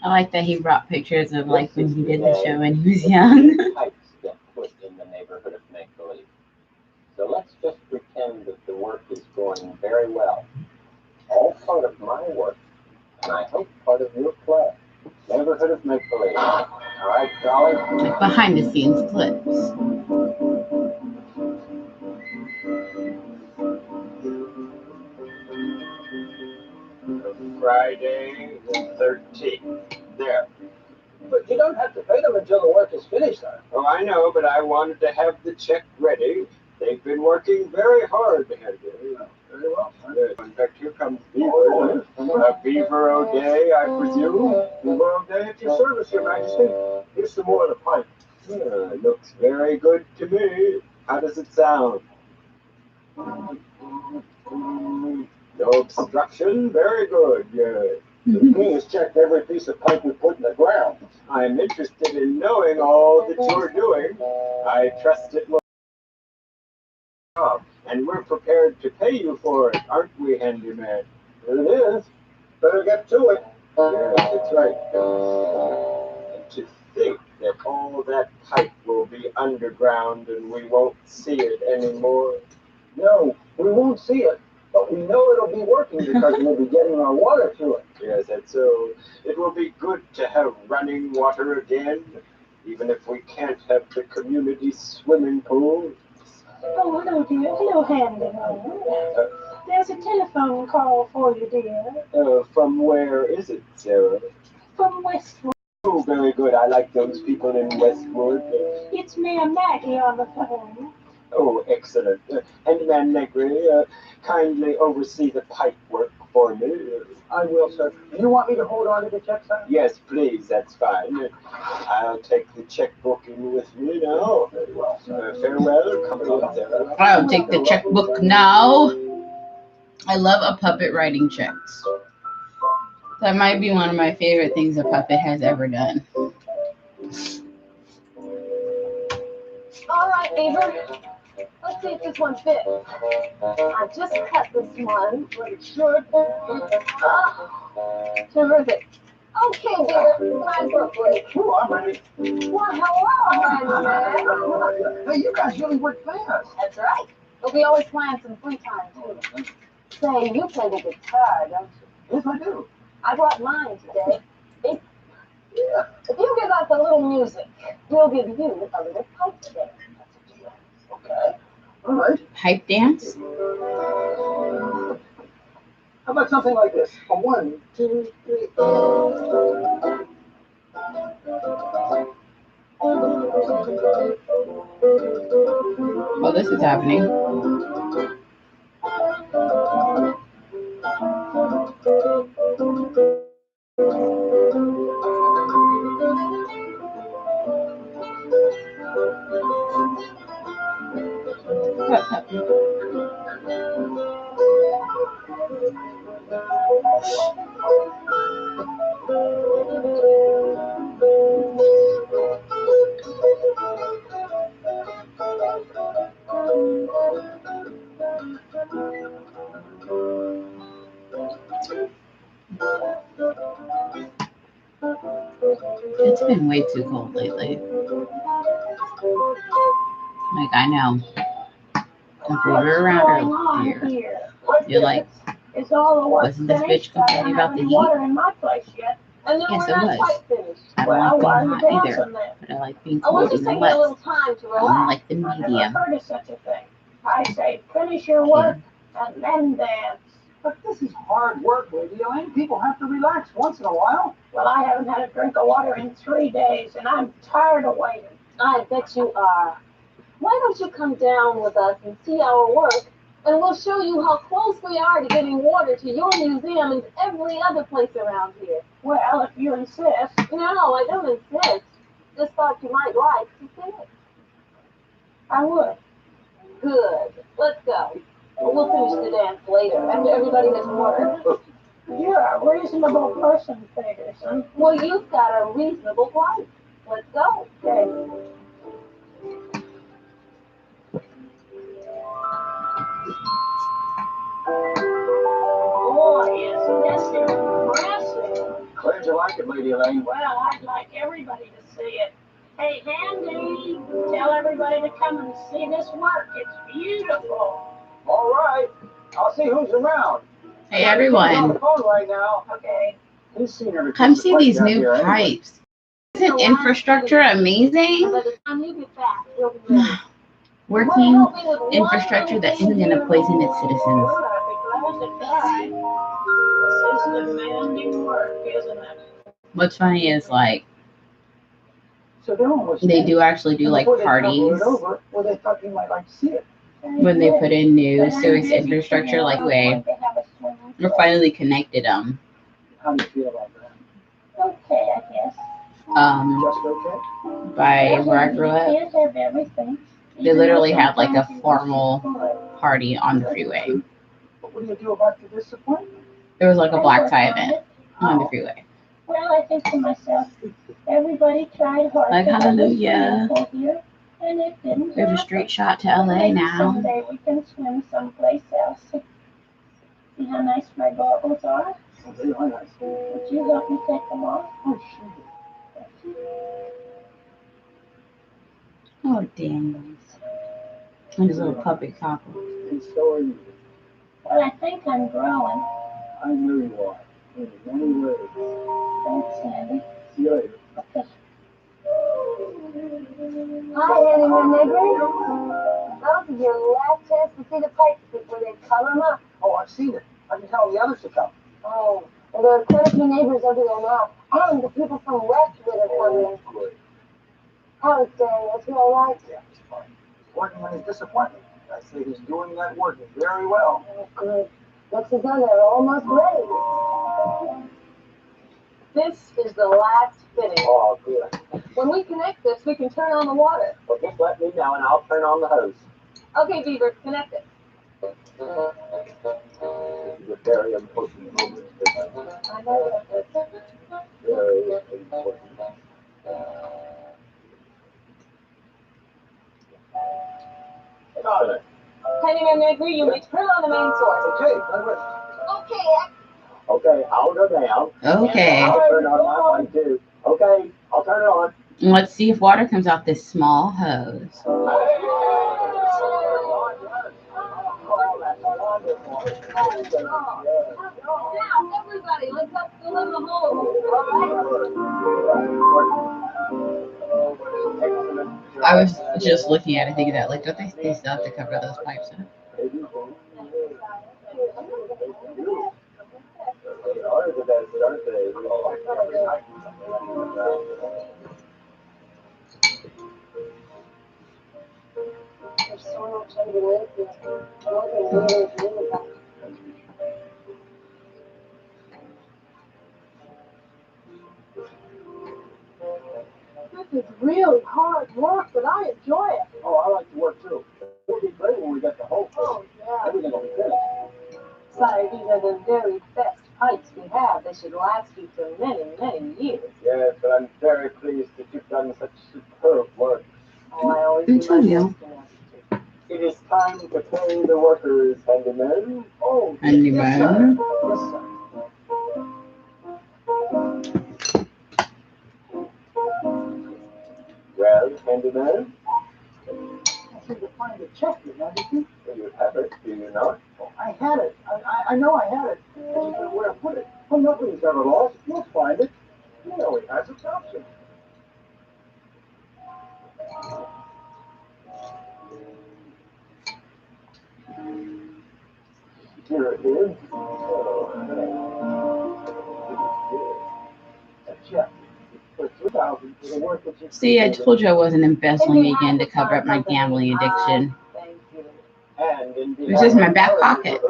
I like that he brought pictures of like when he did the show when he was young. Pipes get put in the neighborhood of make-believe. So let's just pretend that the work is going very well. All part of my work, and I hope part of your play. Neighborhood of make-believe. All right, trolley. Like behind the scenes clips. Friday the 13th. There. But you don't have to pay them until the work is finished, sir. Oh, I know, but I wanted to have the check ready. They've been working very hard to have it. Very well, sir. In fact, here comes Beaver. Beaver O'Day, I presume. Beaver O'Day at your service, Your Majesty. Here's some more of the pipe. Looks very good to me. How does it sound? No obstruction. Very good. Yes. The Queen has checked every piece of pipe we put in the ground. I'm interested in knowing all that you're doing. I trust it will. And we're prepared to pay you for it, aren't we, handyman? It is. Better get to it. Yes, that's right. And to think that all that pipe will be underground and we won't see it anymore. No, we won't see it, but we know it'll be working because we'll be getting our water through it. Yes, that's so. It will be good to have running water again, even if we can't have the community swimming pool. Oh, hello, dear. Hello, handyman. There's a telephone call for you, dear. From where is it, Sarah? From Westwood. Oh, very good. I like those people in Westwood. It's Mayor Maggie on the phone. Oh, excellent. And Man Negri, kindly oversee the pipe work for me. I will, sir. Do you want me to hold on to the check, sir? Yes, please, that's fine. I'll take the checkbook in with me now. Very well, sir. Farewell, come I'll take the checkbook now. I love a puppet writing checks. That might be one of my favorite things a puppet has ever done. All right, neighbor. Let's see if this one fits. I just cut this one, but it should. Terrific. Okay, dear. Time for a break. Oh, I'm ready. Well, hello, man. Hey, you guys really work fast. That's right. But we always plan some free time, too. Say, you play the guitar, don't you? Yes, I do. I brought mine today. If Yeah. you give us a little music, we'll give you a little pipe today. Okay. All right. Pipe dance? How about something like this? A 1, 2, 3. Oh, this is happening. It's been way too cold lately. Like, I know. If we were around earlier, you're like, It's all the work wasn't this bitch finished? complaining about the heat? Water in my place yet. And then Yes, we're it not was. quite finished. I don't Well, why like are being you hot dancing either, then? but I like being Oh, we're cold just even taking a little less. time to I don't relax. like the I've never medium. heard of such a thing. I say, finish your work and then dance. But this is hard work, Lady Elaine. People have to relax once in a while. Well, I haven't had a drink of water in 3 days, and I'm tired of waiting. I bet you are. Why don't you come down with us and see our work, and we'll show you how close we are to getting water to your museum and every other place around here. Well, if you insist. No, I don't insist. Just thought you might like to see it. I would. Good. Let's go. We'll finish the dance later, after everybody gets water. You're a reasonable person, Peterson. Well, you've got a reasonable wife. Let's go. Okay. Boy, isn't this impressive? Glad you like it, Lady Elaine. Well, I'd like everybody to see it. Hey, Handy, tell everybody to come and see this work. It's beautiful. All right. I'll see who's around. Hey, On the everyone, phone right now. Okay. He's seen every come piece of see pipe these down new here anyway. pipes. Isn't infrastructure amazing? By the time you get back, we'll be ready. Working infrastructure that isn't going to poison its citizens. Sure, I'd be glad to try. This is demanding work, isn't it? What's funny is, like, So they're almost they finished. do actually do And like before they cover parties it over, well, they thought you might like to see it. when they put in new sewage infrastructure. Like, way we're finally connected them. How do you feel about that? Okay, I guess. Just okay? By where I grew up, Can't have everything. they literally had like a formal party on the freeway. But what do you do about the disappointment? There was like a black tie event on the freeway. Well, I think to myself, everybody tried hard. Like, to have a hallelujah. swimming pool here, and it didn't There's a happen. straight shot to LA Maybe now. someday we can swim someplace else. See how nice my goggles are? Oh, they are nice. Would you help me take them off? Oh, sure. Oh, Daniels. And his little puppet cockle. And so are you. Well, I think I'm growing. I know you are. In many ways. Thanks, Sandy. See you later. Okay. Hi, Annie, my neighbors. Now's your last chance to see the pipes before they cover them up. Oh, I've seen it. I can tell the others to come. Oh, and there are quite a few neighbors over there now. And the people from Westwood are coming. Great. How's Daniel? Is he all right? Yeah, it's fine. working on his disappointment. I say he's doing that work very well. Oh, good. Looks as though they're almost ready. This is the last fitting. Oh, good. When we connect this, we can turn on the water. Well, just let me know and I'll turn on the hose. Okay, Beaver, connect it. This is a very important moment. I know that. Very important. Got it. Handyman Negri, you may turn on the main source. Okay, I'm with Okay. Okay, I'll go down. Okay. And I'll turn on my one too. Okay, I'll turn it on. Let's see if water comes out this small hose. Oh, that's wonderful. Now, everybody, let's up fill in the hole. I was just looking at it thinking that, like, don't they still have to cover those pipes up? There's so much underneath here. More than we really dream about. This is really hard work, but I enjoy it. Oh, I like to work too. It'll be great when we get the whole thing. Oh, yeah. Everything will be finished. Sorry, these are the very best pipes we have. They should last you for many, many years. Yes, but I'm very pleased that you've done such superb work. Oh, I always do my Antonio. best to know. It is time to pay the workers, handyman. Oh, Handyman. yes, sir. Yes, sir. Well, handyman, I seem to find a check, Your Majesty. you have it, do you not? Oh, I had it. I know I had it. I just don't know where I put it. Well, nothing's ever lost. We'll find it. You know he has its option. Here it is. A check for 2,000 for the work that you See, I told you I wasn't embezzling again to cover up my Company, gambling addiction. Thank you. And in It's just in my back pocket.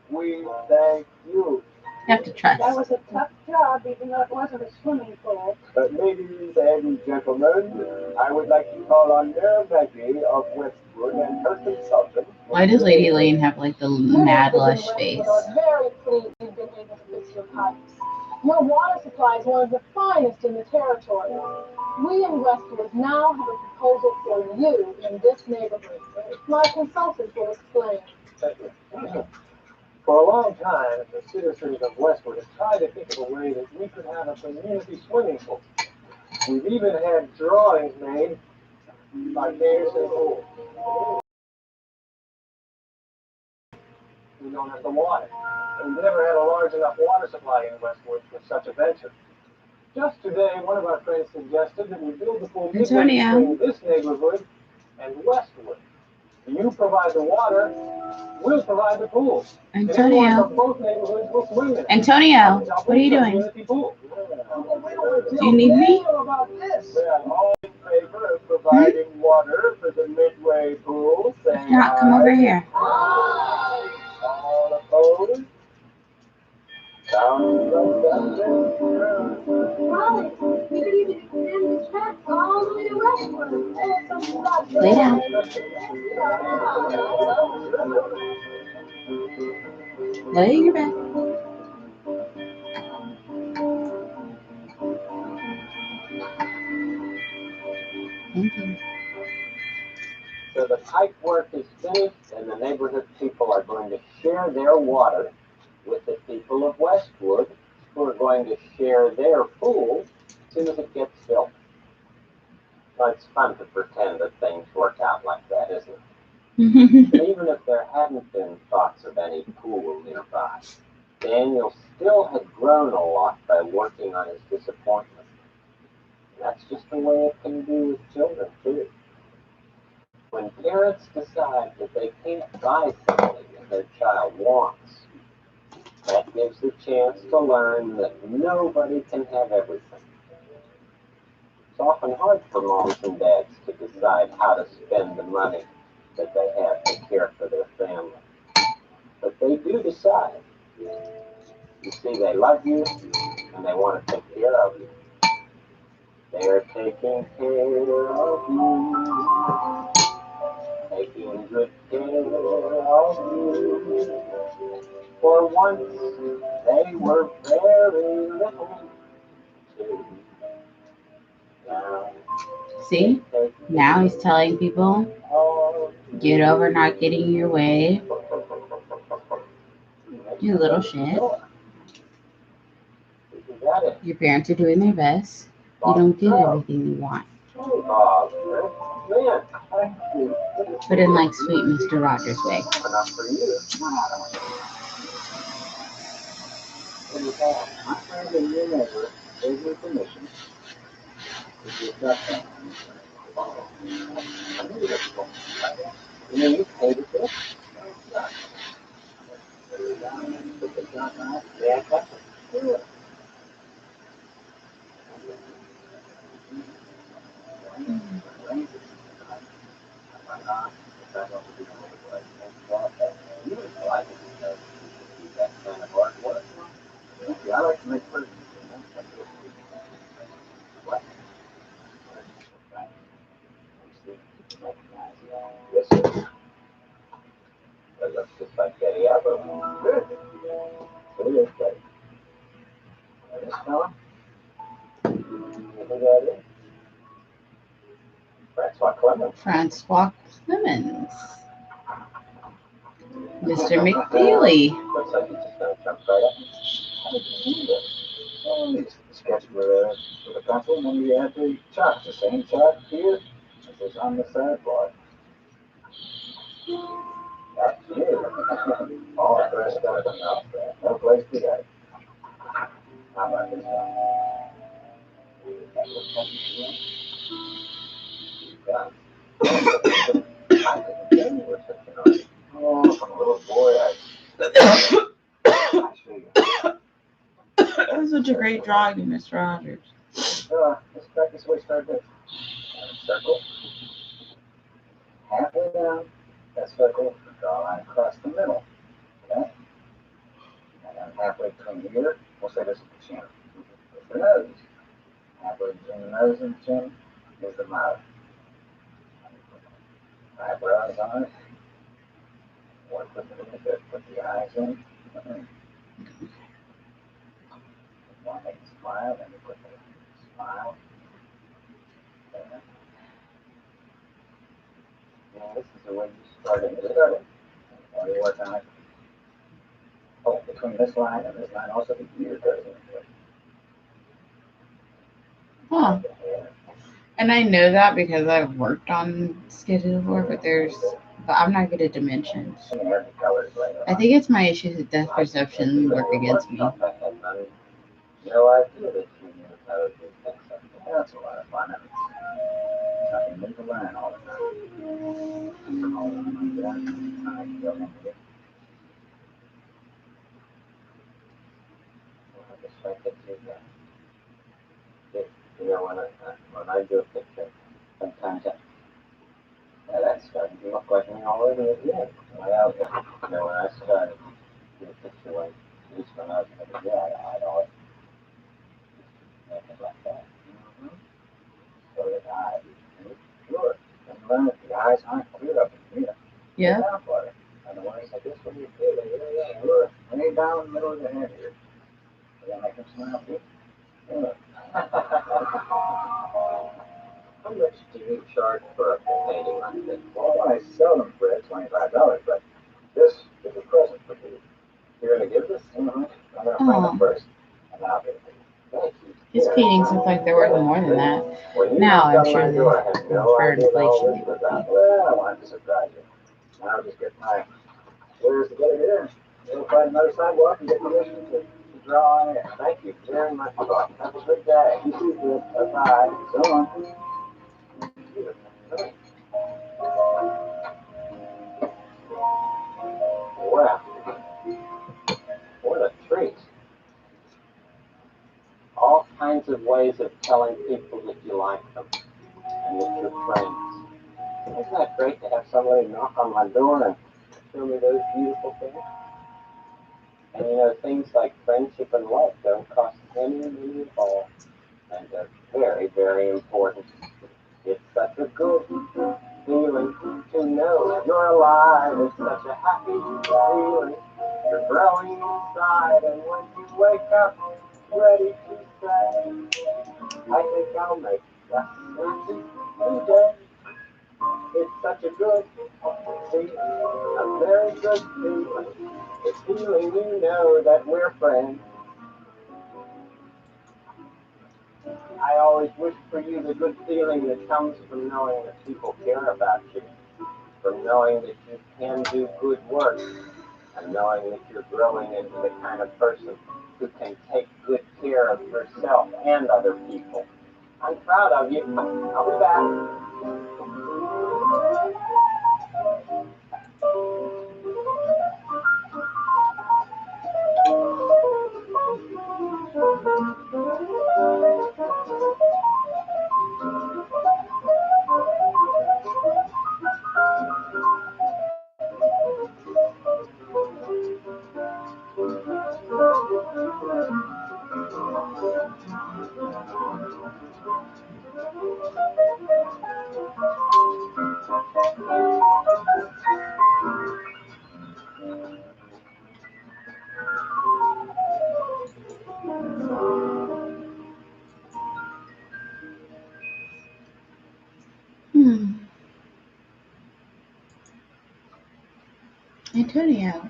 we thank you. You have to trust. That was a tough job, even though it wasn't a swimming pool. But ladies and gentlemen, I would like to call on Mayor Maggie of Westwood and her consultant. Why does Lady Lane have like the mad lush face? We're very pleased you've been able to fix your pipes. Your water supply is one of the finest in the territory. We in Westwood now have a proposal for you in this neighborhood. My consultant will explain. For a long time, the citizens of Westwood have tried to think of a way that we could have a community swimming pool. We've even had drawings made by Mayors and Pool. We don't have the water. And we've never had a large enough water supply in Westwood for such a venture. Just today, one of our friends suggested that we build the pool midway Antonio. between this neighborhood and Westwood. You provide the water, we'll provide the pool. And everyone Antonio. from both neighborhoods will swim in it. Antonio, what are you doing? Community pool. Do you need me? About this. Well, all in favor of providing water for the Midway pool, say If not, come over here. All opposed? Sounds like Molly, we could even extend the tracks all the way to Westwood. Lay down. Lay in your bed. Thank you. So the pipe work is finished and the neighborhood people are going to share their water with the people of Westwood, who are going to share their pool as soon as it gets built. Well, it's fun to pretend that things work out like that, isn't it? And even if there hadn't been thoughts of any pool nearby, Daniel still had grown a lot by working on his disappointment. And that's just the way it can be with children, too. When parents decide that they can't buy something that their child wants, that gives the chance to learn that nobody can have everything. It's often hard for moms and dads to decide how to spend the money that they have to care for their family. But they do decide. You see, they love you and they want to take care of you. They are taking care of you, taking good care of you. For once they were very little too. Now See? Now he's telling people, get over not getting your way, you little shit. Your parents are doing their best. You don't get everything you want. But in like sweet Mr. Rogers way. Enough for you. My friend and your neighbor gave me permission to give that thing. You paid it there? Yeah, that's it. I like to make presents. Yes, sir. It looks just like any other one. Good. It is good. This fella, who that is? Francois Clemens. Francois Clemens. Mr. McFeely. Looks like he's just going to jump right up. How did you do this? Oh, it's sketch with a pencil, and then you add the chalk. The same chalk here as is on the sideboard. That's you. All dressed up enough. No place to go. How about this one? That looks like I couldn't tell you were such an artist. Oh, from a little boy, I show you. That was such a great drawing of Mr. Rogers. Let's practice what we started with. Circle. Halfway down that circle, draw a line across the middle. Okay? And then halfway between here, we'll say this is the chin. It's the nose. Halfway between the nose and the chin is the mouth. Eyebrows on it. Work with it, put the eyes in. One make it smile, then you put the smile. There. Yeah, this is the way you started. While you work on it. Oh, between this line and this line, also the ear goes into it. Huh. And I know that because I've worked on sketches before, but I'm not good at dimensions. I think it's my issues with depth perception work against me. No idea that you knew how to do things like that. That's a lot of fun. It's something new to learn all the time. Just like it is, you know, when I do a picture, sometimes that's starting to look like me already again. Well, you know, when I started to do a picture, like, at least when I was a kid, I'd always make it like that. Mm-hmm. So that sure, and learn that the eyes aren't clear up in here. Yeah. Down for it. Otherwise, I guess when you feel it, sure, lay down in the middle of the head here. Does that make them smile too? Yeah. How much do you charge for a painting like this? Well, I sell them for $25, but this is a present for you. You're going to give this? Mm-hmm. I'm going to frame it first, and I'll give it to you. Thank you. His paintings look like they're worth more than that. Now I'm sure for inflation they would be. Well, I wanted to surprise you. Now I'll just get my lawyers together here. We'll find another sidewalk and get permission to draw on it. Thank you very much, Bob. Have a good day. You too. Bye-bye. So long. Wow, what a treat. All kinds of ways of telling people that you like them and that you're friends. Isn't that great to have somebody knock on my door and show me those beautiful things? And things like friendship and love don't cost any money at all, and they're very, very important. It's such a good feeling to know you're alive. It's such a happy feeling. You're growing inside, and when you wake up, ready to say, I think I'll make just happy today. It's such a good feeling, a very good feeling. The feeling you know that we're friends. I always wish for you the good feeling that comes from knowing that people care about you, from knowing that you can do good work, and knowing that you're growing into the kind of person who can take good care of yourself and other people. I'm proud of you. I'll be back. Antonio.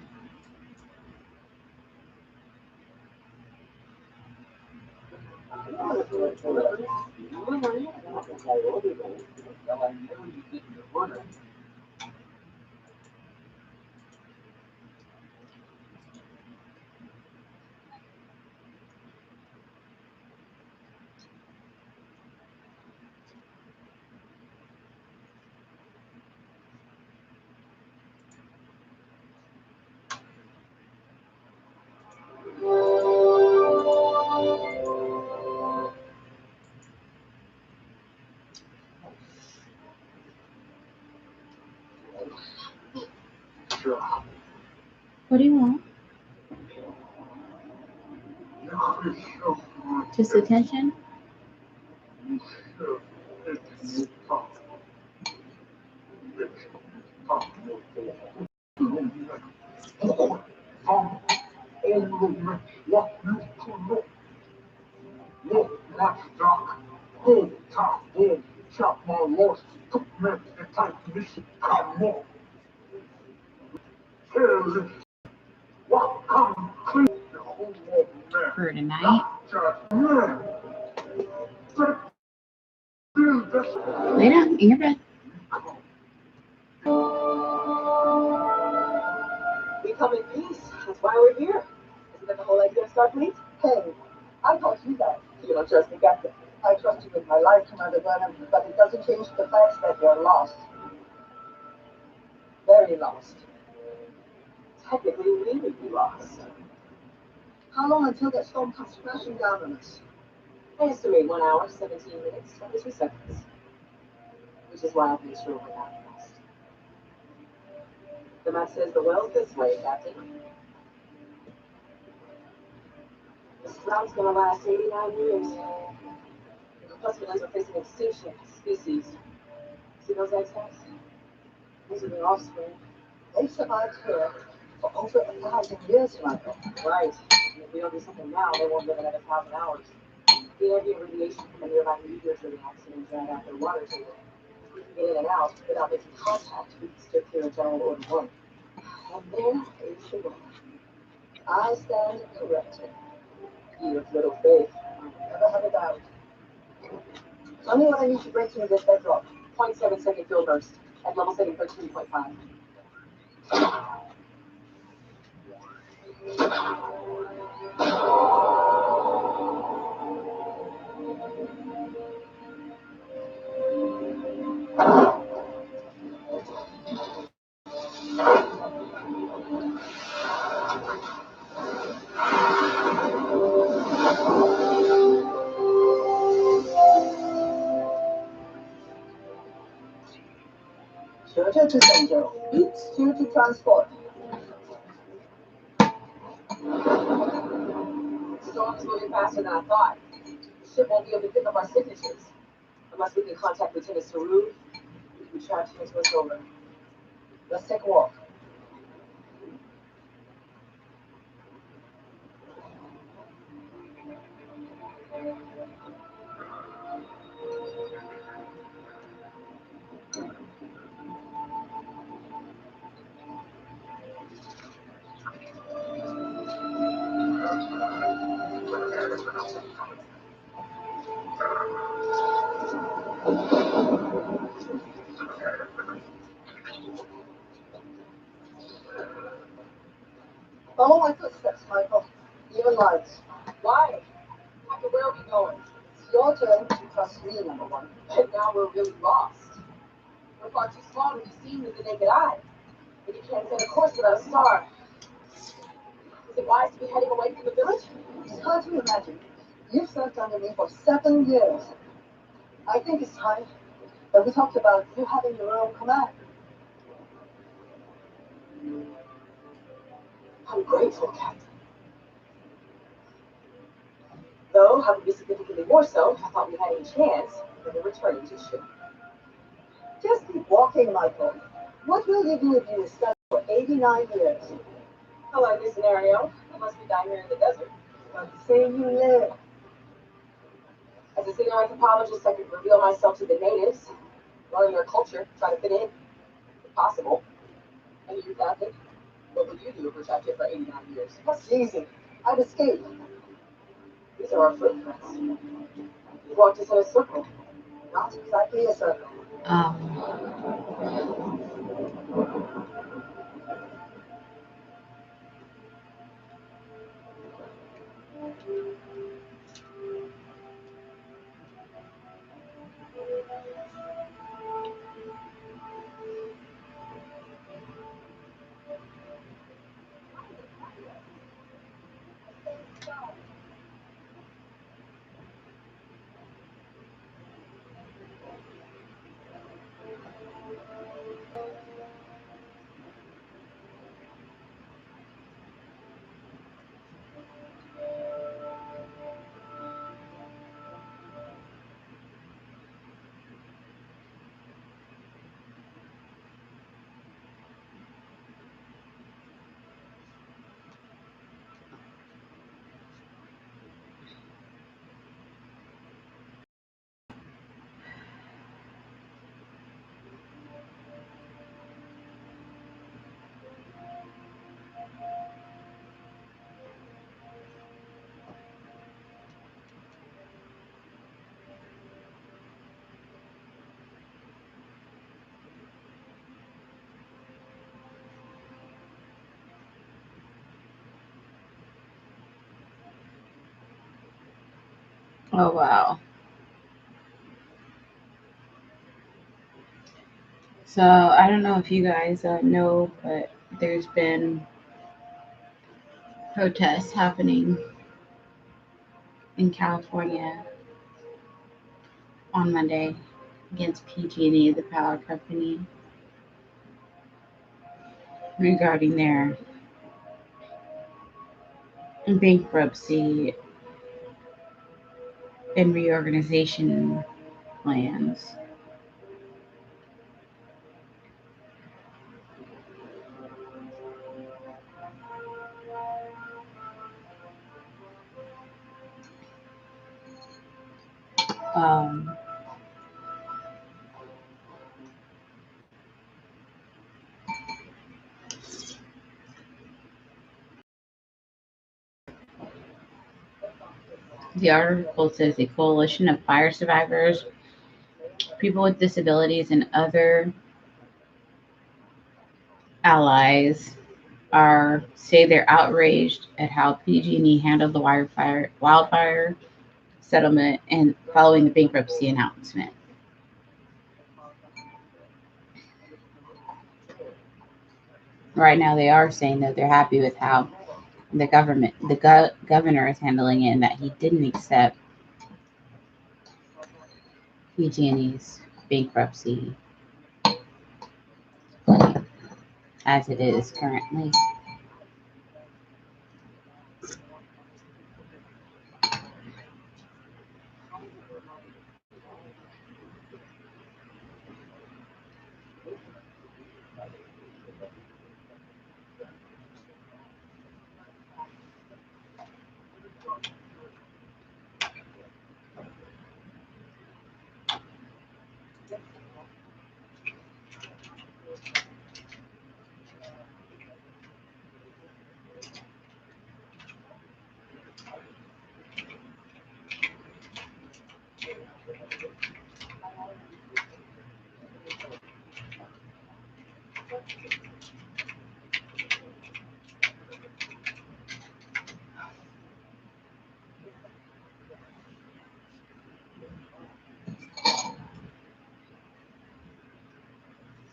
What do you want? Just attention? For tonight? Lay down in your bed. We come in peace. That's why we're here. Isn't that the whole idea of Starfleet? Hey, I taught you that. You don't trust me, Captain. I trust you with my life, Commander Burnham, but it doesn't change the fact that you're lost. Very lost. Technically, we would be lost. How long until that storm comes crashing down on us? I estimate 1 hour, 17 minutes, 22 seconds. Which is why I've made sure we're not lost. The map says the well's this way, Captain. This route's gonna last 89 years. Plus, humans are facing extinction species. See those X-Hags? Those are their offspring. They survived here for over 1,000 years, Michael. Right. And if we don't do something now, they won't live another 1,000 hours. The ambient radiation from a nearby meteor reaction and drag out their water table. If we can get in and out without making contact, we can still clear a general order 1. And then it's the one. I stand corrected. You have little faith. Never have a doubt. Tell me what I need to break through this bedrock. 0.7 second field burst at level setting 13.5. Oops, two to transport. Storm's moving faster than I thought. The ship won't be able to pick up our signatures. Unless we can contact Lieutenant Saru, we try to transfer us over. Let's take a walk. Follow my footsteps, Michael. Even lights. Why? After where are we going? It's your turn to trust me, number one. And now we're really lost. We're far too small to be seen with the naked eye. But you can't set a course without a star. Is it wise to be heading away from the village? It's hard to imagine. You've served under me for 7 years. I think it's time that we talked about you having your own command. I'm grateful, Captain. Though I would be significantly more so if I thought we had any chance of returning to ship. Just keep walking, Michael. What will you do if you were stuck for 89 years? I like this scenario. I must be down here in the desert. But say you live. As a senior anthropologist, I could reveal myself to the natives, learn their culture, try to fit in, if possible. And you, Captain, what would you do if we're trapped here for 89 years? That's easy. I'd escape. These are our footprints. You walked us in a circle. Not exactly a circle. Oh, wow. So I don't know if you guys know, but there's been protests happening in California on Monday against PG&E, the power company, regarding their bankruptcy and reorganization plans. Um, the article says a coalition of fire survivors, people with disabilities, and other allies say they're outraged at how PG&E handled the wildfire settlement and following the bankruptcy announcement. Right now, they are saying that they're happy with how the governor is handling it, and that he didn't accept PG&E's bankruptcy. as it is currently.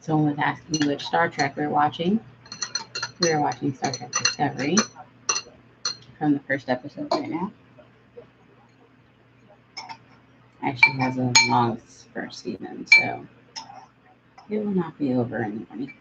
Someone was asking me which Star Trek we're watching. We're watching Star Trek Discovery from the first episode right now. Actually has a long first season, so it will not be over in the morning.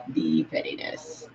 The pettiness.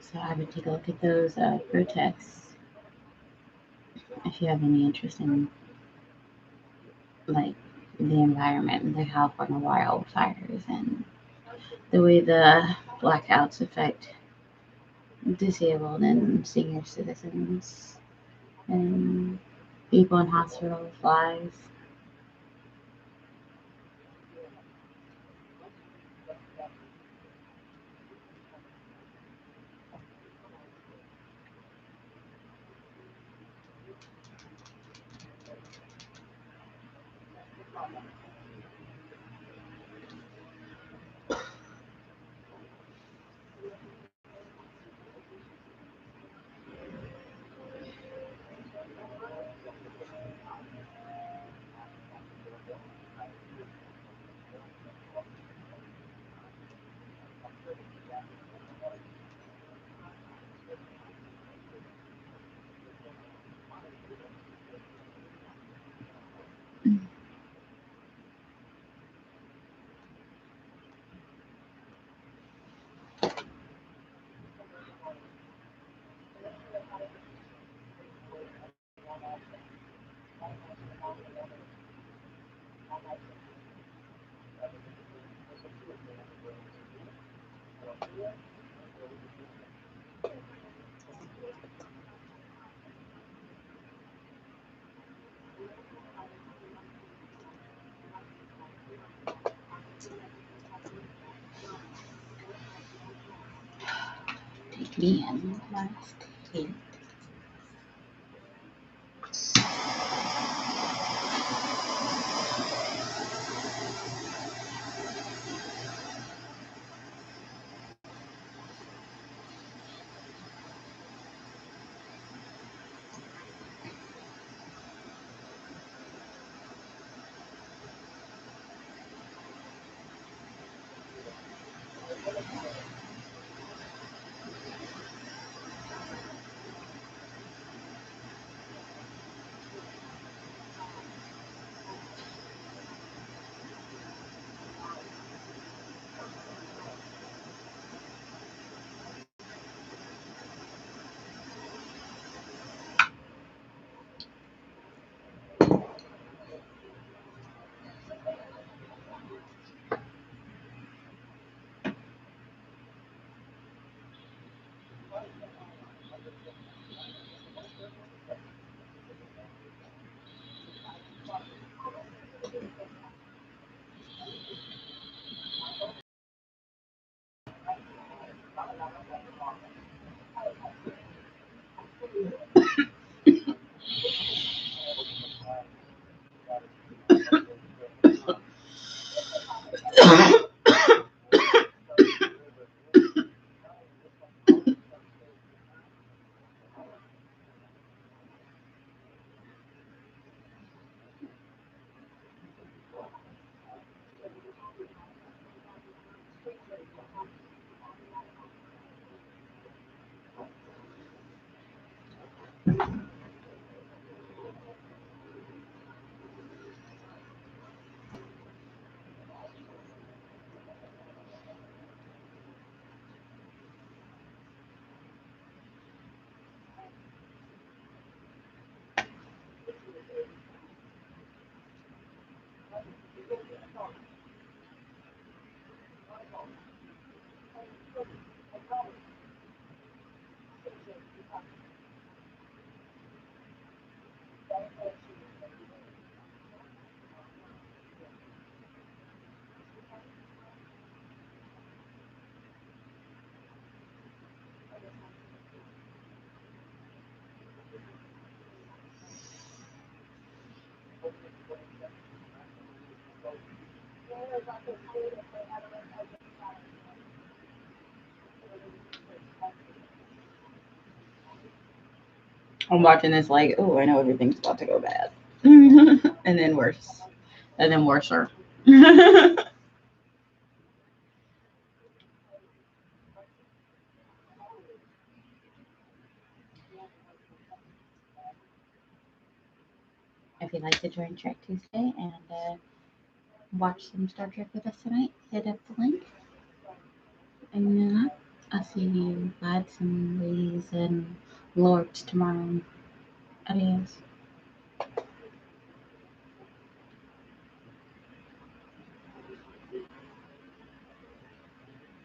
So I would take a look at those protests if you have any interest in like the environment and the California wildfires and the way the blackouts affect disabled and senior citizens and people in hospitals' lives. And last hit. I'm watching this like, oh, I know everything's about to go bad. And then worse. And then worser. If you'd like to join Track Tuesday and watch some Star Trek with us tonight, hit up the link. And I'll see you lads and ladies and lords tomorrow. Adios.